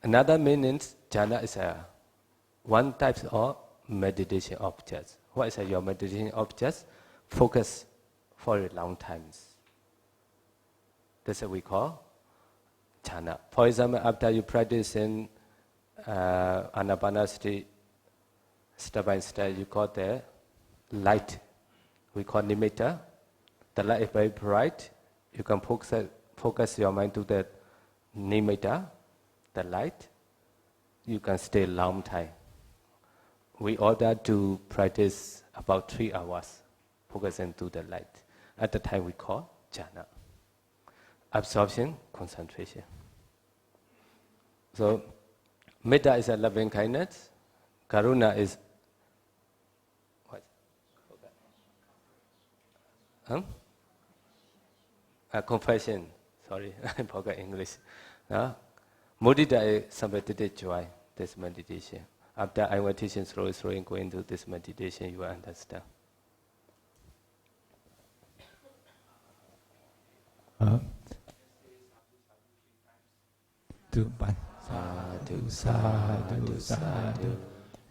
Another meaning, jhana is one type of meditation objects. What is your meditation objects? Focus for a long time. That's what we call jhana. For example, after you practice in anapanasati, step by step, you call the light. We call nimitta. The light is very bright. You can focus your mind to the nimitta, the light. You can stay a long time. We order to practice about 3 hours, focusing to the light. At the time we call jhana. Absorption, concentration. So, metta is a loving kindness. Karuna is what? Compassion. Sorry, I forgot English. Mudita is sympathetic joy. This meditation. After I was teaching slowly and go into this meditation, you will understand. Sadhu, one. Sadhu, Sadhu, sadhu, sadhu.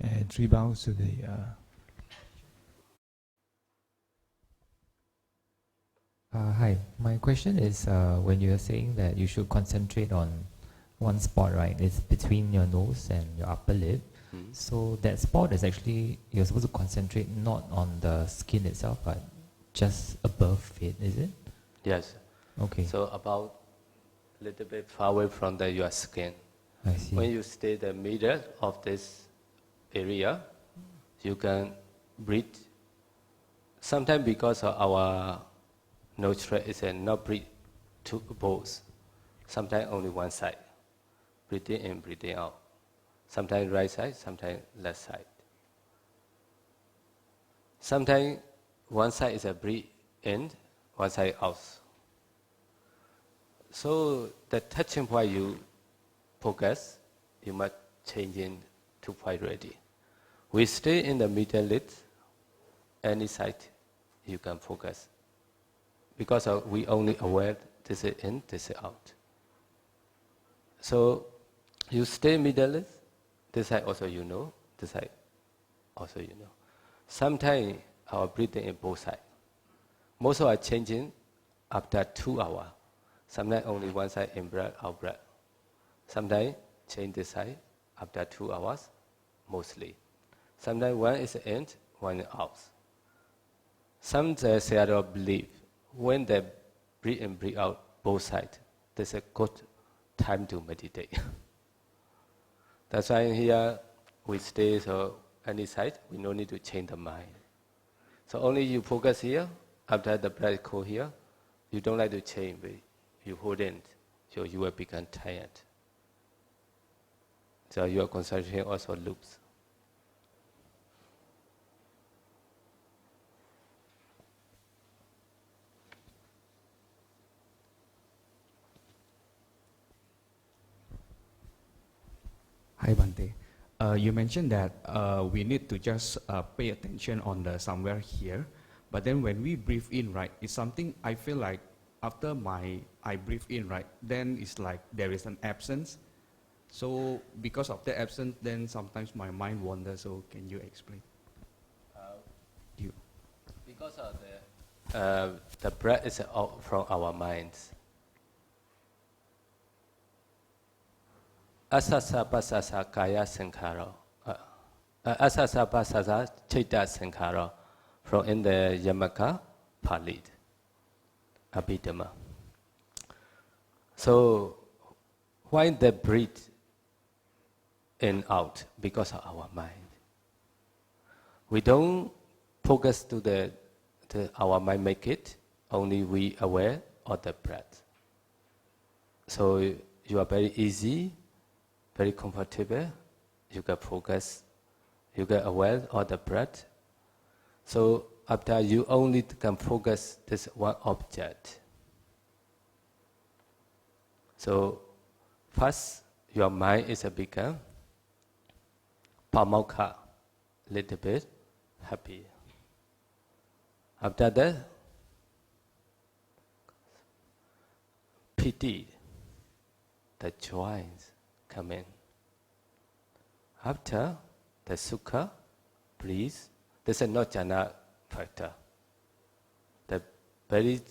And 3 bounds to the. Hi, my question is when you are saying that you should concentrate on one spot, right? It's between your nose and your upper lip. So that spot is actually, you're supposed to concentrate not on the skin itself, but just above it, is it? Yes. Okay. So about a little bit far away from your skin. I see. When you stay the middle of this area, you can breathe. Sometimes because of our nostril is not breathe to both. Sometimes only one side. Breathing in, breathing out. Sometimes right side, sometimes left side. Sometimes one side is a breathe in, one side out. So the touching point you focus, you must change in to point ready. We stay in the middle lid, any side you can focus. Because we only aware this is in, this is out. So you stay middle lid, this side also you know, this side also you know. Sometimes our breathing in both sides. Most of our changing after 2 hours. Sometimes only one side in breath, out breath. Sometimes change this side after 2 hours, mostly. Sometimes one is in, one is out. Some say believe when they breathe in, breathe out, both sides, this is a good time to meditate. That's why here we stay, so any side, we no need to change the mind. So only you focus here, after the breath go here, you don't like to change, but you hold in, so you will become tired. So your concentration also loops. Hi, Bante. You mentioned that we need to just pay attention on the somewhere here, but then when we breathe in, right, it's something I feel like after I breathe in, right, then it's like there is an absence. So because of the absence, then sometimes my mind wanders. So can you explain? You. Because of the breath is out from our minds. Asasa pasasa kaya sankhara. Asasa pasasa chitta sankhara. From in the Yamaka Pali, Abhidhamma. So why they breathe in out? Because of our mind. We don't focus to our mind make it, only we aware of the breath. So you are very easy, very comfortable, you can focus, you get aware of the breath. So after you only can focus this one object. So first, your mind is become pamokha, little bit happy. After that, piti, the joys come in. After the sukha, bliss, this is not jhana factor. The very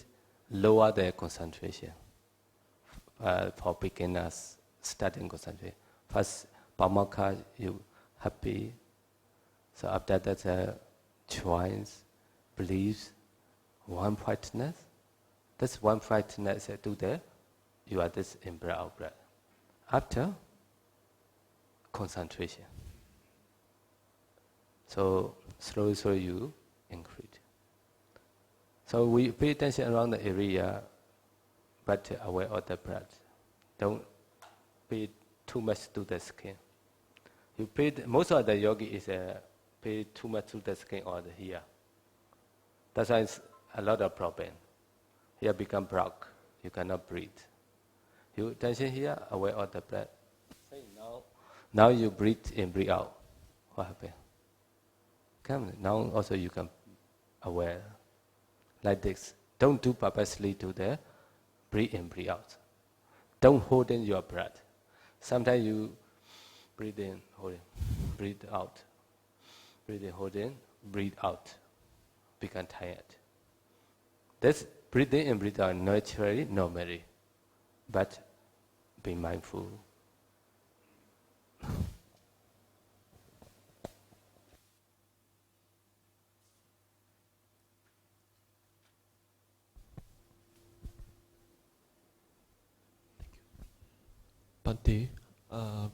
lower the concentration for beginners starting concentration. First, pamokha, you happy. So after that, joys, bliss, one brightness. This one brightness do there. You are this in breath out breath. After concentration. So slowly you increase. So we pay attention around the area, but aware of the breath. Don't pay too much to the skin. You pay most of the yogi is pay too much to the skin or the here. That's why it's a lot of problem. Here become block. You cannot breathe. You attention here, aware of the breath. Say now you breathe in, breathe out. What happened? Come now also you can aware like this. Don't do purposely to the breathe in, breathe out. Don't hold in your breath. Sometimes you breathe in, hold in, breathe out. Breathe in, hold in, breathe out. Become tired. This breathe in and breathe out naturally, normally. But be mindful. Bhante,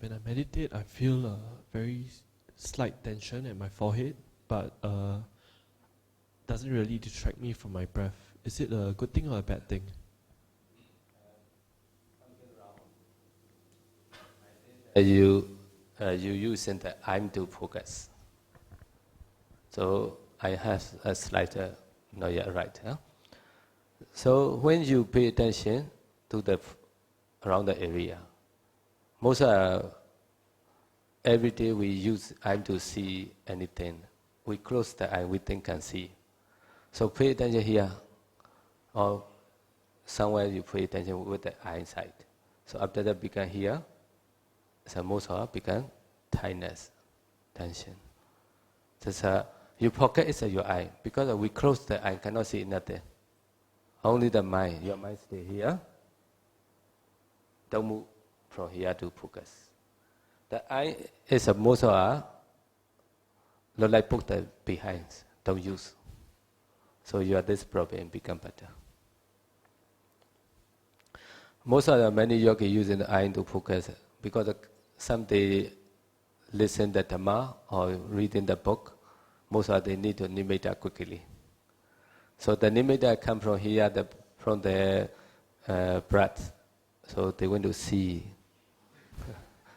when I meditate, I feel a very slight tension at my forehead, but doesn't really distract me from my breath. Is it a good thing or a bad thing? You using the I'm to focus. So I have a slight, not yet right. Huh? So when you pay attention to the around the area, most every day we use I'm to see anything. We close the eye, we think can see. So pay attention here, or somewhere you pay attention with the eyesight. So after that become here, so most become tightness, tension. So you pocket is your eye, because we close the eye, cannot see nothing. Only the mind, your mind stay here. Don't move from here to focus. The eye is a most look like put the behind, don't use. So you are this problem become better. Most of the many yogis using the eye to focus because some they listen the Dhamma or reading the book. Most of they need to nimitta quickly. So the nimitta come from here, from the breath. So they want to see.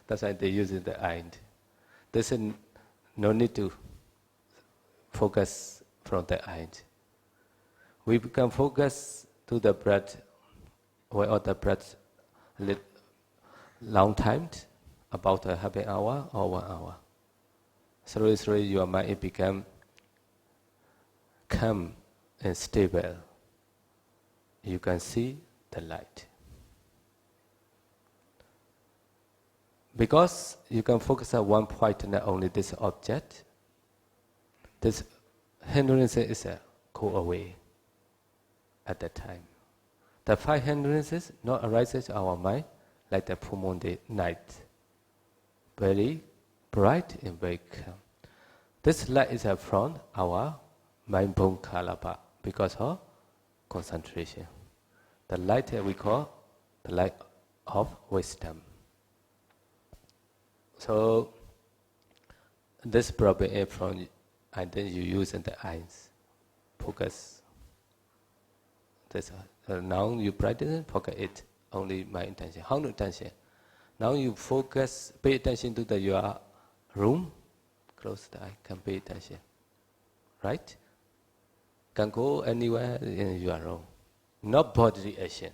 That's why they use the eye. There's no need to focus from the eye. We can focus to the breath, or the breath long time, about a half an hour or 1 hour. Slowly, your mind become calm and stable. You can see the light. Because you can focus on one point, not only this object, this hindrance is go away at that time. The 5 hindrances not arises in our mind like the full moon day night. Very bright and very calm. This light is from our mind bone kalapa because of concentration. The light that we call the light of wisdom. So this problem is from, and then you use in the eyes, focus. This now you practice, focus it. Only my intention. How no intention? Now you focus, pay attention to your room. Close the eye, can pay attention. Right? Can go anywhere in your room. Not bodily action.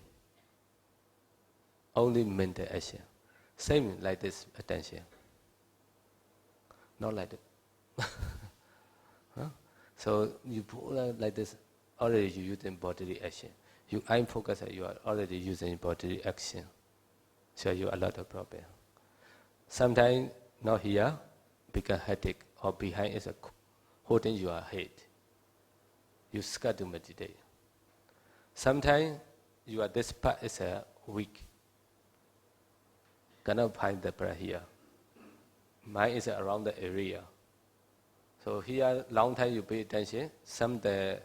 Only mental action. Same like this attention. Not like that. Huh? So you pull like this, already you using bodily action. You eye focus, you are already using bodily action. So you a lot of problem. Sometimes not here, become headache, or behind is holding your head. You scared to meditate. Sometimes this part is weak. Cannot find the breath here. Mind is around the area. So here, long time you pay attention, some the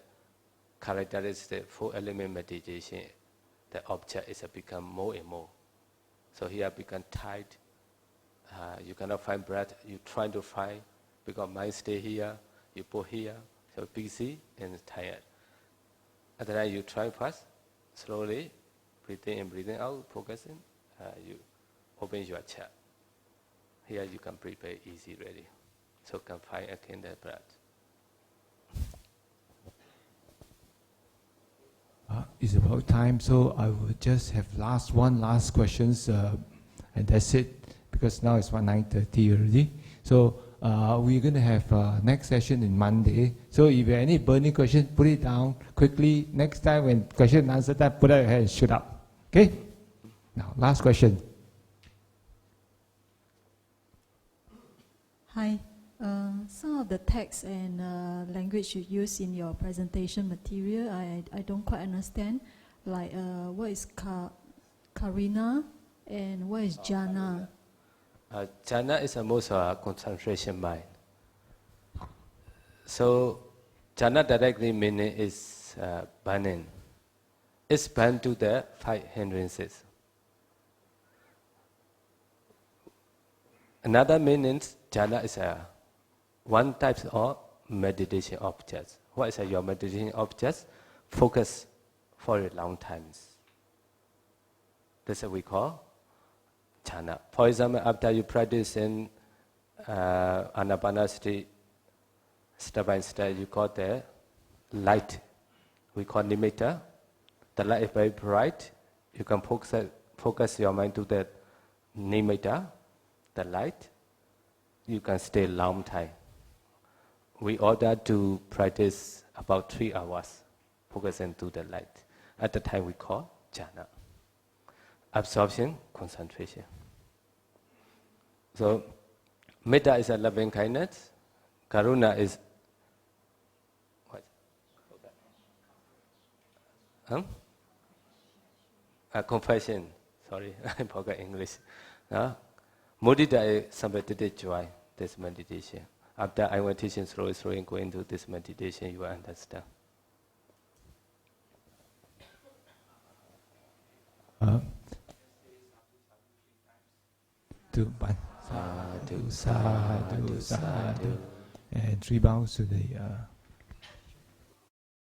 characteristic 4 element meditation, the object is become more and more. So here become tight. You cannot find breath. You try to find because mind stay here. You put here. So busy and tired. At the time you try first, slowly, breathing in, breathing out, focusing. You open your chest. Here you can breathe very easy, really. So can find again the breath. It's about time, so I will just have one last questions, and that's it. Because now it's 9:30 already. So we're going to have next session in Monday. So if you have any burning question, put it down quickly. Next time when question and answer time, put out your hand and shoot up. Okay? Now, last question. Hi. Some of the text and language you use in your presentation material, I don't quite understand. Like, what is Karina and what is Jhana? Jhana is a most concentration mind. So, jhana directly meaning is burning. It's bound to the 5 hindrances. Another meaning, jhana is one type of meditation object. What is your meditation object? Focus for a long time. That's what we call jhana. For example, after you practice in anapanasati, step by step, you got the light. We call nimitta. The light is very bright. You can focus your mind to the nimitta, the light. You can stay long time. We order to practice about 3 hours, focusing to the light. At the time we call jhana. Absorption, concentration. So, metta is a loving kindness. Karuna is what? Compassion. Sorry, I forgot English. Mudita is sympathetic joy. This meditation. After I will teach slowly and go into this meditation, you will understand. Sadhu, sadhu, sadhu. And 3 bows to the